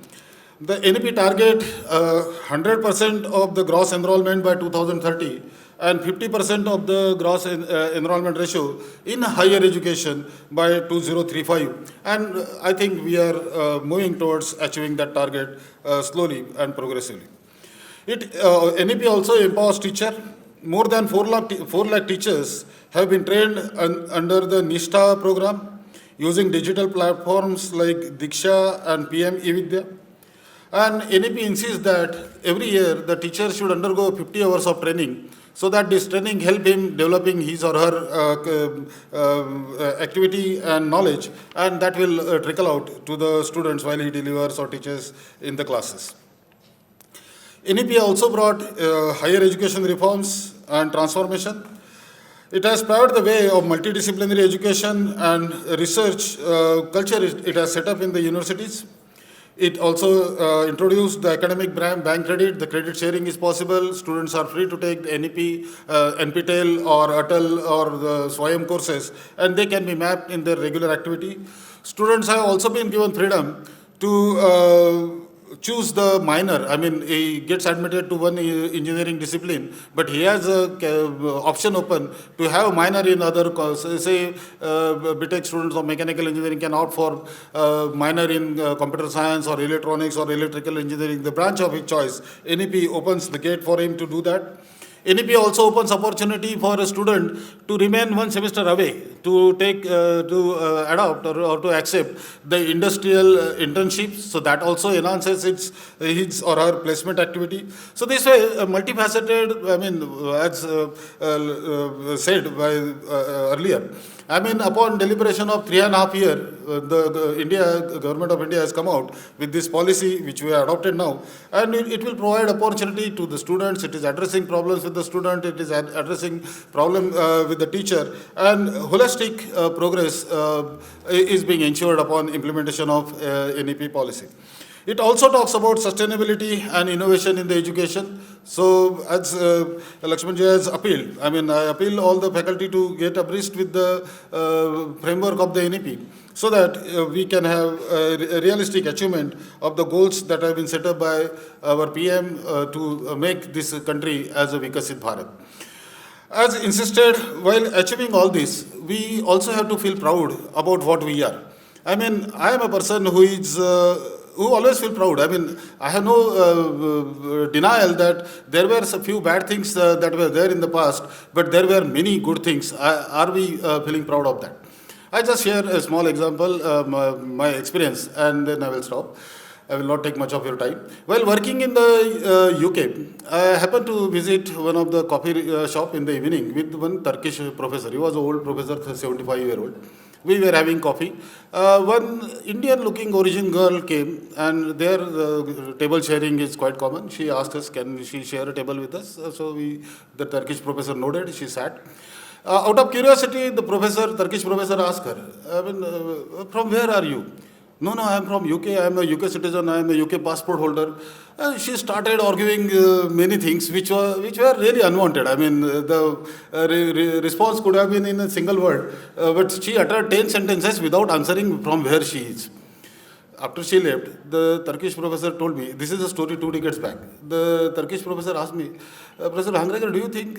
the NEP target 100% of the gross enrollment by 2030 and 50% of the gross enrollment ratio in higher education by 2035. And I think we are moving towards achieving that target slowly and progressively. NEP also empowers teachers. More than 4 lakh teachers have been trained under the Nishta program using digital platforms like Diksha and PM eVidya. And NEP insists that every year the teacher should undergo 50 hours of training, so that this training help him developing his or her activity and knowledge, and that will trickle out to the students while he delivers or teaches in the classes. NEP also brought higher education reforms and transformation. It has paved the way of multidisciplinary education and research culture it has set up in the universities. It also introduced the academic bank credit. The credit sharing is possible. Students are free to take the NEP, NPTEL or ATAL or the SWAYAM courses, and they can be mapped in their regular activity. Students have also been given freedom to choose the minor. I mean, he gets admitted to one engineering discipline, but he has a option open to have minor in other courses. Say, BTech students of mechanical engineering can opt for minor in computer science or electronics or electrical engineering, the branch of his choice. NEP opens the gate for him to do that. NEP also opens opportunity for a student to remain one semester away, to take, adopt or to accept the industrial internships. So that also enhances his or her placement activity. So this way, multifaceted, I mean, as said by earlier, I mean, upon deliberation of 3.5 years, the government of India has come out with this policy, which we have adopted now, and it will provide opportunity to the students. It is addressing problems with the student, it is addressing problem with the teacher, and holistic progress is being ensured upon implementation of NEP policy. It also talks about sustainability and innovation in the education. So, as Lakshmanji has appealed, I mean, I appeal all the faculty to get abreast with the framework of the NEP, so that we can have a realistic achievement of the goals that have been set up by our PM to make this country as a Vikasit Bharat. As insisted, while achieving all this, we also have to feel proud about what we are. I mean, I am a person who always feel proud. I mean, I have no denial that there were a few bad things that were there in the past, but there were many good things. Are we feeling proud of that? I just share a small example, my experience, and then I will stop. I will not take much of your time. While working in the UK, I happened to visit one of the coffee shop in the evening with one Turkish professor. He was an old professor, 75-year-old. We were having coffee. One Indian-looking origin girl came, and their table sharing is quite common. She asked us, can she share a table with us? So the Turkish professor nodded, she sat. Out of curiosity, the Turkish professor asked her, I mean, from where are you? No, I am from UK, I am a UK citizen, I am a UK passport holder. She started arguing many things which were really unwanted. I mean, the response could have been in a single word, but she uttered 10 sentences without answering from where she is. After she left, the Turkish professor told me, this is a story 2 decades back. The Turkish professor asked me, Professor Hangrekar, do you think,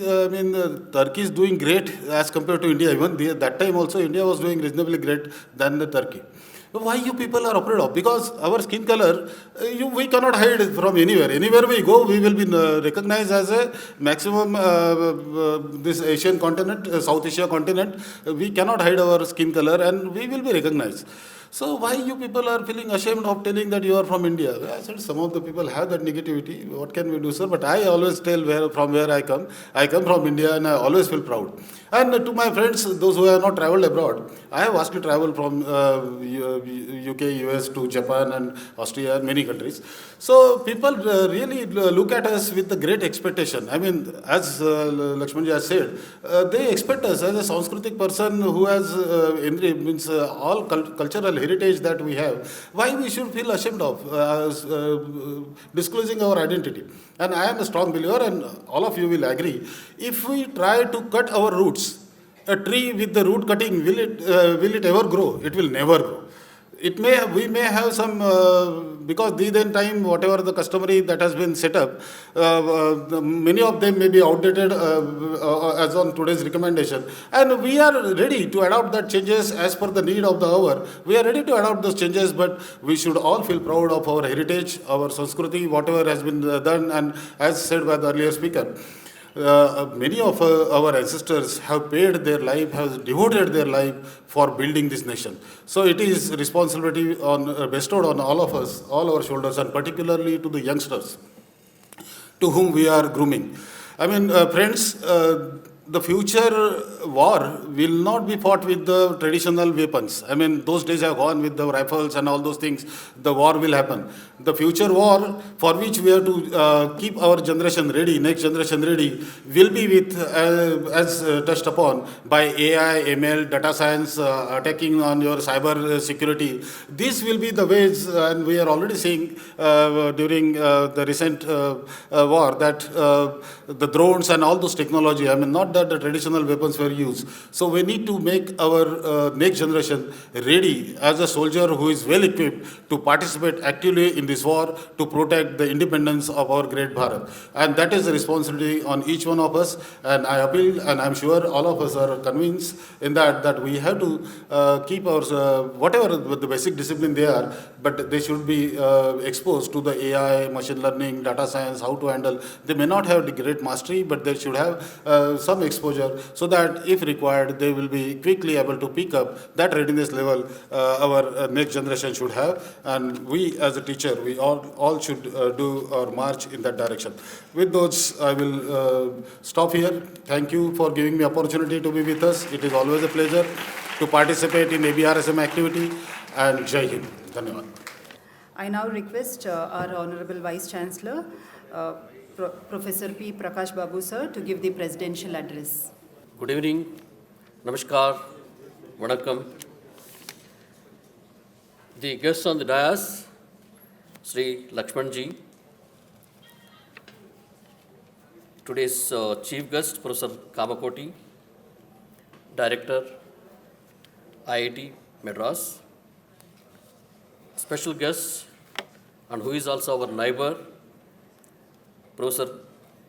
Turkey is doing great as compared to India? Even that time also, India was doing reasonably great than the Turkey. Why you people are afraid of? Because our skin color, we cannot hide from anywhere. Anywhere we go, we will be recognized as a maximum, this Asian continent, South Asia continent. We cannot hide our skin color and we will be recognized. So why you people are feeling ashamed of telling that you are from India? I said, some of the people have that negativity. What can we do, sir? But I always tell from where I come. I come from India and I always feel proud. And to my friends, those who have not traveled abroad, I have vastly traveled from UK, US to Japan and Austria and many countries. So people really look at us with a great expectation. I mean, as Lakshmanji has said, they expect us as a Sanskritic person who has all cultural heritage that we have. Why we should feel ashamed of disclosing our identity? And I am a strong believer, and all of you will agree, if we try to cut our roots, a tree with the root cutting, will it ever grow? It will never grow. We may have some, because then time, whatever the customary that has been set up, many of them may be outdated as on today's recommendation. And we are ready to adopt that changes as per the need of the hour. We are ready to adopt those changes, but we should all feel proud of our heritage, our Sanskriti, whatever has been done, and as said by the earlier speaker. Many of our ancestors have paid their life, have devoted their life for building this nation. So it is responsibility bestowed on all of us, all our shoulders, and particularly to the youngsters to whom we are grooming. I mean, friends, the future war will not be fought with the traditional weapons. I mean, those days have gone with the rifles and all those things. The war will happen. The future war, for which we have to keep our generation ready, next generation ready, will be with, as touched upon, by AI, ML, data science, attacking on your cyber security. These will be the ways, and we are already seeing during the recent war that the drones and all those technology, I mean, not that the traditional weapons were used. So we need to make our next generation ready as a soldier who is well equipped to participate actively in this war to protect the independence of our great Bharat. And that is the responsibility on each one of us. And I appeal, and I'm sure all of us are convinced in that we have to keep our, whatever the basic discipline they are, but they should be exposed to the AI, machine learning, data science, how to handle. They may not have the great mastery, but they should have some exposure so that if required, they will be quickly able to pick up that readiness level our next generation should have. And we as a teacher, we all should do or march in that direction. With those, I will stop here. Thank you for giving me opportunity to be with us. It is always a pleasure to participate in ABRSM activity, and Jai Hind. Dhanyawad. I now request our Honorable Vice Chancellor, Professor P. Prakash Babu sir, to give the presidential address. Good evening, Namaskar, Vanakkam. The guests on the dais, Sri Lakshmanji, today's chief guest, Professor Kamakoti, Director, IIT Madras, special guest, and who is also our neighbor, Professor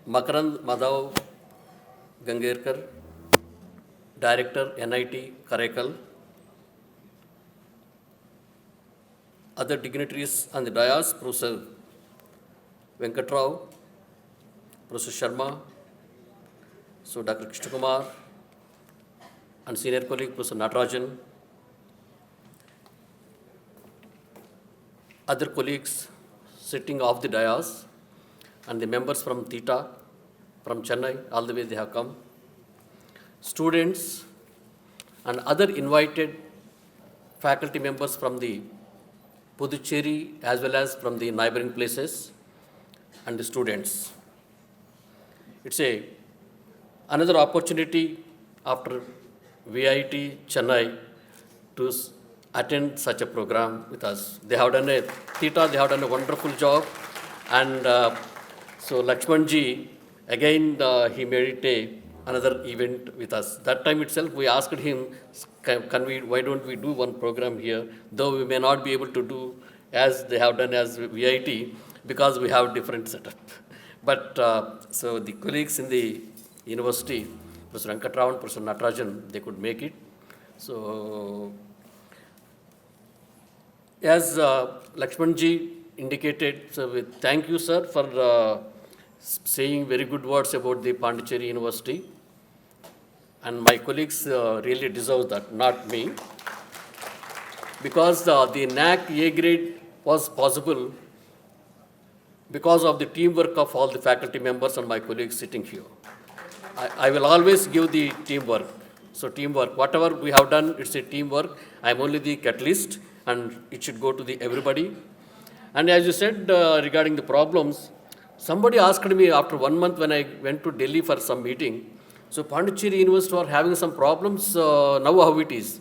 Makarand Madhav Gangerkar, Director, NIT Karaikal, other dignitaries on the dais, Professor Venkatrao, Professor Sharma, so Dr. Krishna Kumar, and senior colleague, Professor Natarajan, other colleagues sitting off the dais, and the members from Theta, from Chennai, all the way they have come, students, and other invited faculty members from the Pondicherry as well as from the neighboring places, and the students. It's another opportunity after VIT Chennai to attend such a program with us. They have done they have done a wonderful job, and so Lakshmanji, again he made it another event with us. That time itself we asked him, why don't we do one program here, though we may not be able to do as they have done as VIT, because we have different setup. But so the colleagues in the university, Professor Venkatrao and Professor Natarajan, they could make it. So as Lakshmanji indicated, so we thank you, sir, for saying very good words about the Pondicherry University. And my colleagues really deserve that, not me. Because the NAC A grade was possible because of the teamwork of all the faculty members and my colleagues sitting here. I will always give the teamwork. So teamwork, whatever we have done, it's a teamwork. I'm only the catalyst, and it should go to the everybody. And as you said regarding the problems, somebody asked me after 1 month when I went to Delhi for some meeting, so Pondicherry University are having some problems, now how it is?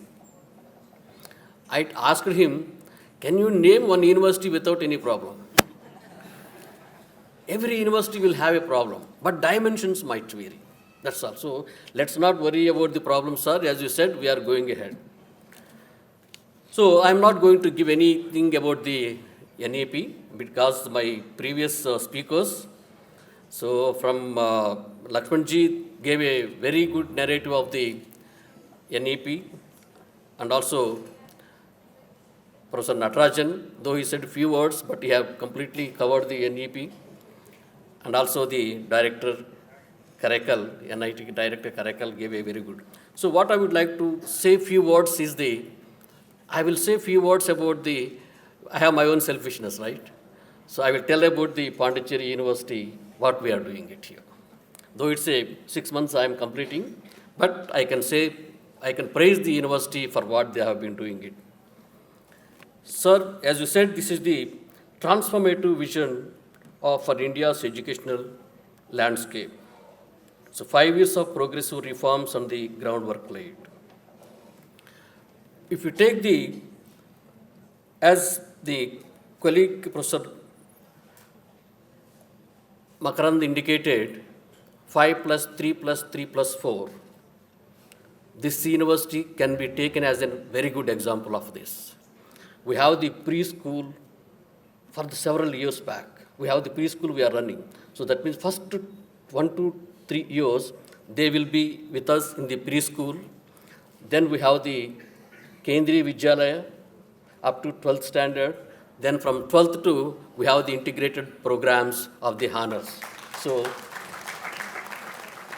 I asked him, can you name one university without any problem? Every university will have a problem, but dimensions might vary. That's all. So let's not worry about the problems, sir. As you said, we are going ahead. So I'm not going to give anything about the NEP because my previous speakers, so from Lakshmanji gave a very good narrative of the NEP, and also Professor Natarajan, though he said few words, but he have completely covered the NEP, and also the director Karaikal, NIT director Karaikal gave a very good. So what I would like to say few words is I will say few words about I have my own selfishness, right? So I will tell about the Pondicherry University, what we are doing it here. Though it's a 6 months I am completing, but I can say, I can praise the university for what they have been doing it. Sir, as you said, this is the transformative vision for India's educational landscape. So 5 years of progressive reforms and the groundwork laid. If you take as the colleague Professor Makarand indicated, 5 plus 3 plus 3 plus 4, this university can be taken as a very good example of this. We have the preschool for the several years back. We have the preschool we are running. So that means first 1 to 3 years, they will be with us in the preschool. Then we have the Kendriya Vidyalaya up to 12th standard. Then from 12th to, we have the integrated programs of the honors. So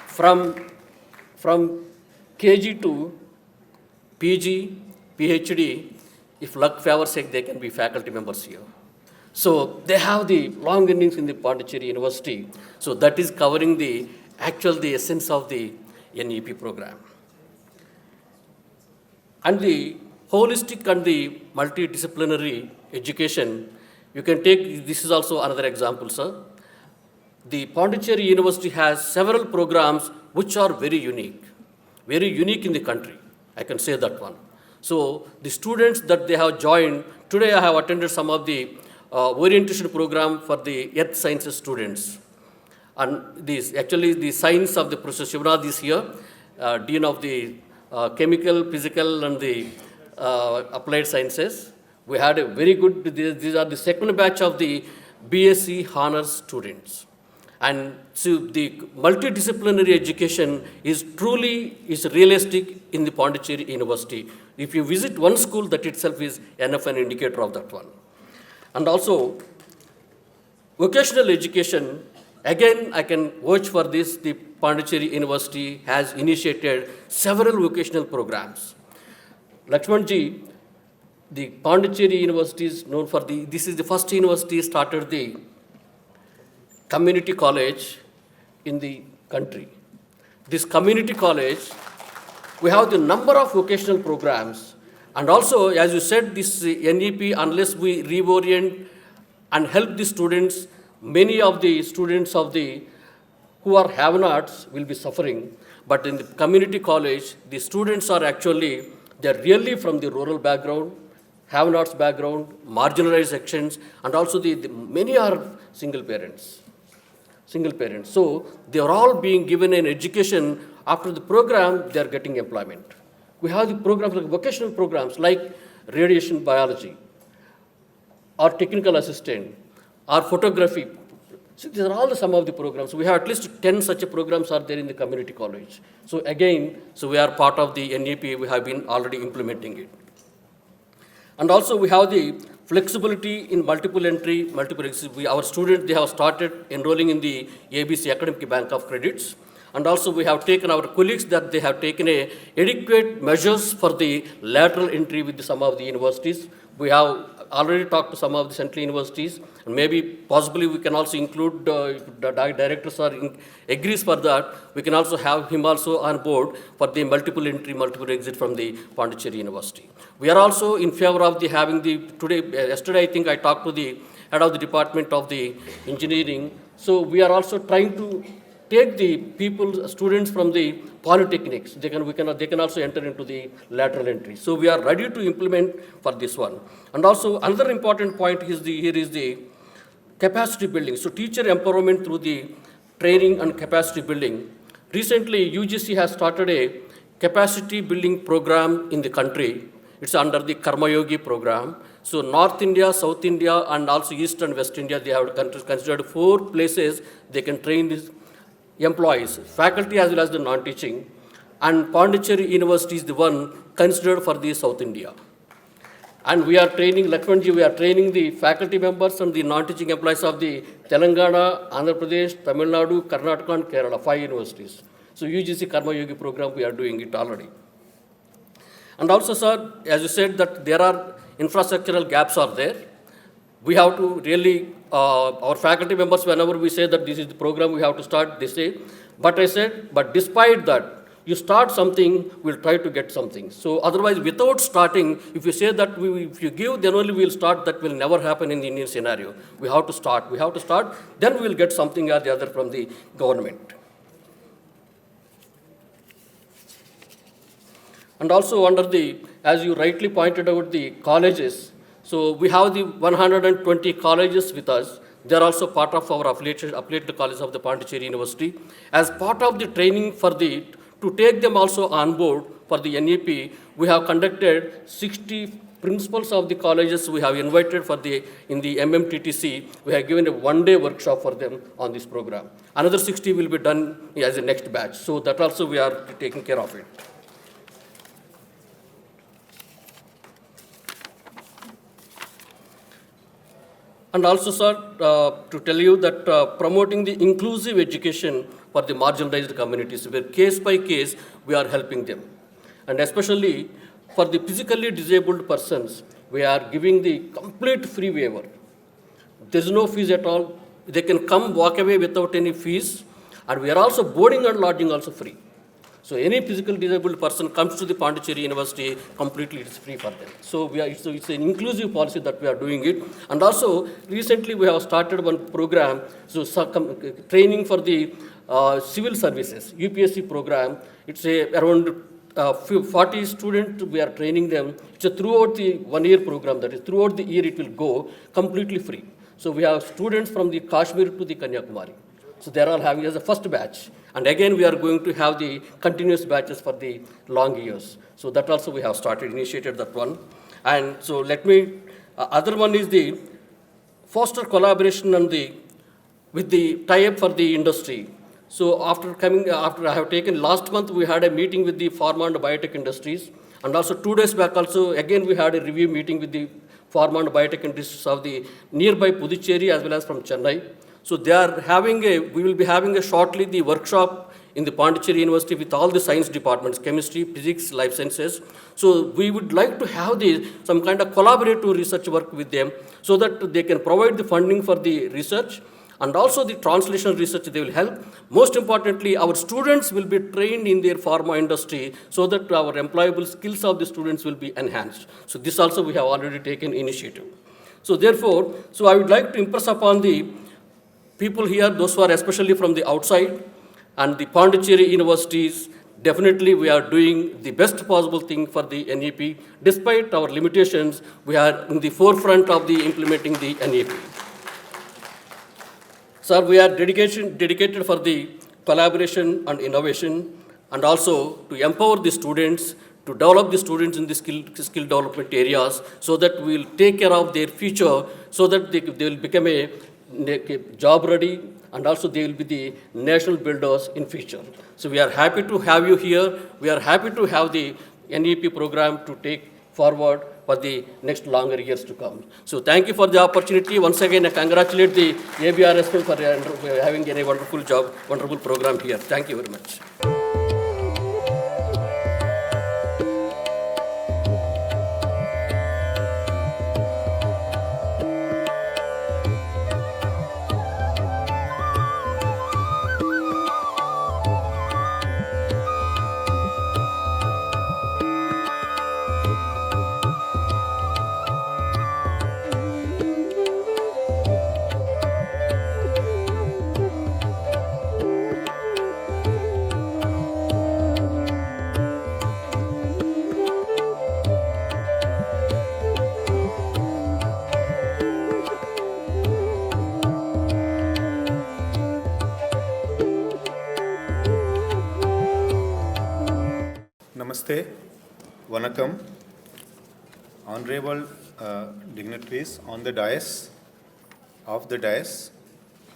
from KG to PG, PhD, if luck favors sake, they can be faculty members here. So they have the long innings in the Pondicherry University. So that is covering the essence of the NEP program. And the holistic and the multidisciplinary education, you can take, this is also another example, sir. The Pondicherry University has several programs which are very unique in the country. I can say that one. So the students that they have joined, today I have attended some of the orientation program for the earth sciences students. And this, actually the science of the Professor Shivnath is here, Dean of the Chemical, Physical and the Applied Sciences. We had a very good, these are the second batch of the BSc honors students. And so the multidisciplinary education is realistic in the Pondicherry University. If you visit one school, that itself is enough an indicator of that one. And also, vocational education, again, I can vouch for this. The Pondicherry University has initiated several vocational programs. Lakshmanji, the Pondicherry University is known for this is the first university started the community college in the country. This community college, we have the number of vocational programs. And also, as you said, this NEP, unless we reorient and help the students, many of the students who are have-nots will be suffering. But in the community college, the students are actually, they're really from the rural background, have-nots background, marginalized sections, and also many are single parents. So they are all being given an education. After the program, they are getting employment. We have the programs like vocational programs like radiation biology, or technical assistant, or photography. So these are all some of the programs. We have at least 10 such programs are there in the community college. So again, we are part of the NEP. We have been already implementing it. And also we have the flexibility in multiple entry, multiple exit. Our students, they have started enrolling in the ABC Academic Bank of Credits. And also we have taken our colleagues that they have taken adequate measures for the lateral entry with some of the universities. We have already talked to some of the central universities, and maybe possibly we can also include the directors agrees for that. We can also have him also on board for the multiple entry, multiple exit from the Pondicherry University. We are also in favor of yesterday I think I talked to the head of the Department of the Engineering. So we are also trying to take the students from the polytechnics. They can also enter into the lateral entry. So we are ready to implement for this one. And also another important point is here is the capacity building. So teacher empowerment through the training and capacity building. Recently, UGC has started a capacity building program in the country. It's under the Karma Yogi program. So North India, South India, and also East and West India, they have considered 4 places they can train these employees, faculty as well as the non-teaching, and Pondicherry University is the one considered for the South India. And we are training, Lakshmanji, we are training the faculty members and the non-teaching employees of the Telangana, Andhra Pradesh, Tamil Nadu, Karnataka and Kerala, 5 universities. So UGC Karma Yogi program, we are doing it already. And also, sir, as you said that there are infrastructural gaps are there. We have to really, our faculty members, whenever we say that this is the program we have to start, they say, But I said, but despite that, you start something, we'll try to get something. So otherwise, without starting, if you say that if you give, then only we'll start, that will never happen in the Indian scenario. We have to start. We have to start, then we will get something or the other from the government. And also under the, as you rightly pointed out, the colleges. So we have the 120 colleges with us. They are also part of our affiliated colleges of the Pondicherry University. As part of the training for the, to take them also on board for the NEP, we have conducted 60 principals of the colleges we have invited for the, in the MMTTC. We have given a one-day workshop for them on this program. Another 60 will be done as a next batch. So that also we are taking care of it. And also, sir, to tell you that promoting the inclusive education for the marginalized communities, where case by case we are helping them. And especially for the physically disabled persons, we are giving the complete free waiver. There is no fees at all. They can come, walk away without any fees. And we are also boarding and lodging also free. So any physically disabled person comes to the Pondicherry University, completely it is free for them. So it's an inclusive policy that we are doing it. And also recently we have started one program, so training for the civil services, UPSC program. It's around 40 students, we are training them. It's throughout the 1 year program, that is throughout the year it will go completely free. So we have students from the Kashmir to the Kanyakumari. So they are all having as a first batch. And again, we are going to have the continuous batches for the long years. So that also we have started, initiated that one. And so let me, other one is the foster collaboration and with the tie-up for the industry. So after I have taken, last month we had a meeting with the pharma and biotech industries. And also 2 days back also, again we had a review meeting with the pharma and biotech industries of the nearby Pondicherry as well as from Chennai. So they are having we will be having shortly the workshop in the Pondicherry University with all the science departments, chemistry, physics, life sciences. So we would like to have some kind of collaborative research work with them so that they can provide the funding for the research and also the translation research they will help. Most importantly, our students will be trained in their pharma industry so that our employable skills of the students will be enhanced. So this also we have already taken initiative. So therefore, so I would like to impress upon the people here, those who are especially from the outside, and the Pondicherry universities, definitely we are doing the best possible thing for the NEP. Despite our limitations, we are in the forefront of the implementing the NEP. Sir, we are dedicated for the collaboration and innovation, and also to empower the students, to develop the students in the skill development areas, so that we will take care of their future, so that they will become a job ready, and also they will be the national builders in future. So we are happy to have you here. We are happy to have the NEP program to take forward for the next longer years to come. So thank you for the opportunity. Once again, I congratulate the ABRSP for having a wonderful job, wonderful program here. Thank you very much. Namaste, Vanakkam, honorable dignitaries on the dais,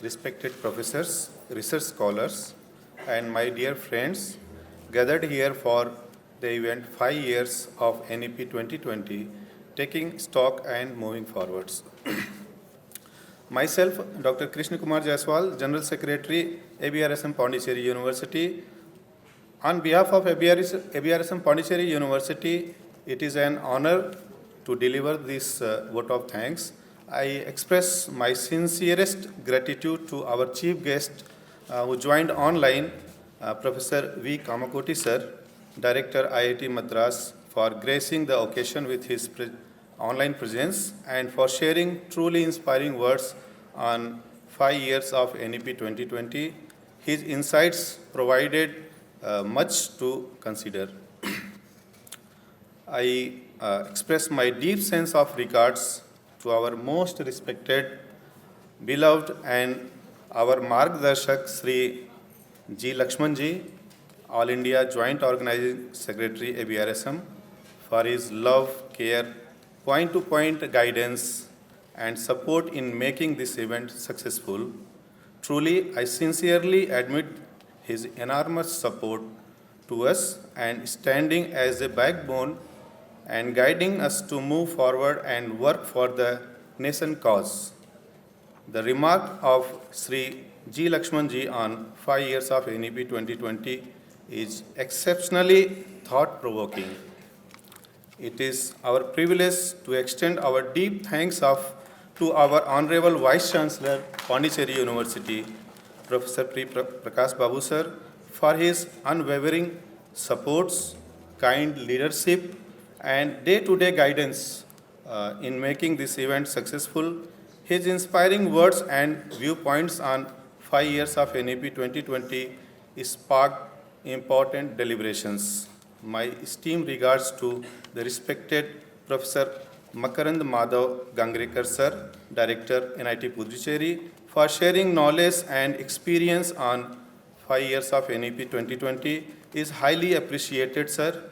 respected professors, research scholars, and my dear friends gathered here for the event 5 years of NEP 2020, taking stock and moving forwards. Myself, Dr. Krishna Kumar Jaiswal, General Secretary, ABRSM Pondicherry University. On behalf of ABRSM Pondicherry University, it is an honor to deliver this vote of thanks. I express my sincerest gratitude to our chief guest who joined online Professor V. Kamakoti sir, Director IIT Madras, for gracing the occasion with his online presence and for sharing truly inspiring words on 5 years of NEP 2020. His insights provided much to consider. I express my deep sense of regards to our most respected, beloved, and our Margdarshak Sri G. Lakshmanji, All India Joint Organizing Secretary ABRSM, for his love, care, point-to-point guidance, and support in making this event successful. Truly, I sincerely admit his enormous support to us and standing as a backbone and guiding us to move forward and work for the nation cause. The remark of Sri G. Lakshmanji on 5 years of NEP 2020 is exceptionally thought-provoking. It is our privilege to extend our deep thanks to our Honorable Vice Chancellor, Pondicherry University, Professor P. Prakash Babu sir, for his unwavering supports, kind leadership, and day-to-day guidance in making this event successful. His inspiring words and viewpoints on 5 years of NEP 2020 sparked important deliberations. My esteemed regards to the respected Professor Makarand Madhav Gangrekar sir, Director NIT Pondicherry, for sharing knowledge and experience on 5 years of NEP 2020 is highly appreciated, sir.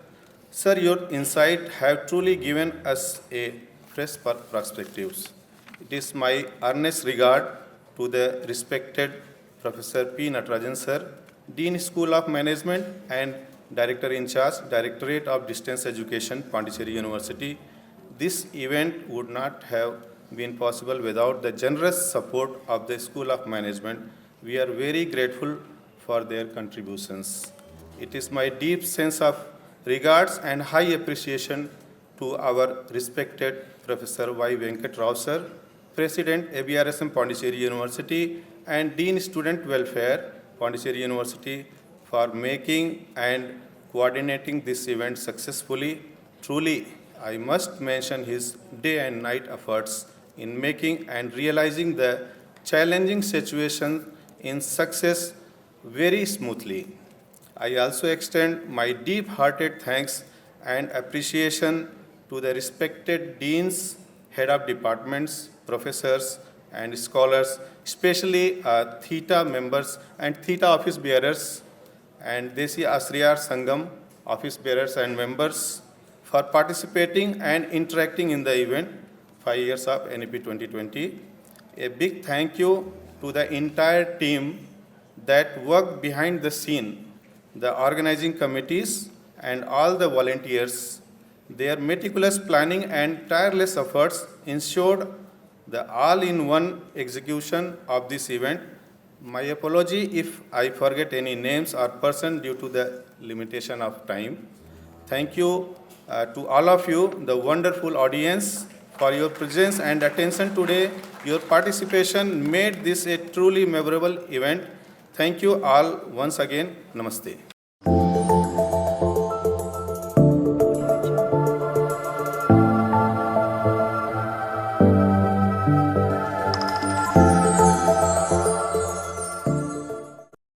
Sir, your insight have truly given us a fresh perspectives. It is my earnest regard to the respected Professor P. Natarajan sir, Dean School of Management and Director in Charge, Directorate of Distance Education, Pondicherry University. This event would not have been possible without the generous support of the School of Management. We are very grateful for their contributions. It is my deep sense of regards and high appreciation to our respected Professor Y. Venkat Rao sir, President ABRSM Pondicherry University and Dean Student Welfare, Pondicherry University, for making and coordinating this event successfully. Truly, I must mention his day and night efforts in making and realizing the challenging situation in success very smoothly. I also extend my deep-hearted thanks and appreciation to the respected deans, head of departments, professors, and scholars, especially Theta members and Theta office bearers, and Desi Asriyar Sangam office bearers and members for participating and interacting in the event 5 years of NEP 2020. A big thank you to the entire team that worked behind the scene, the organizing committees and all the volunteers. Their meticulous planning and tireless efforts ensured the all-in-one execution of this event. My apology if I forget any names or person due to the limitation of time. Thank you to all of you, the wonderful audience, for your presence and attention today. Your participation made this a truly memorable event. Thank you all once again. Namaste.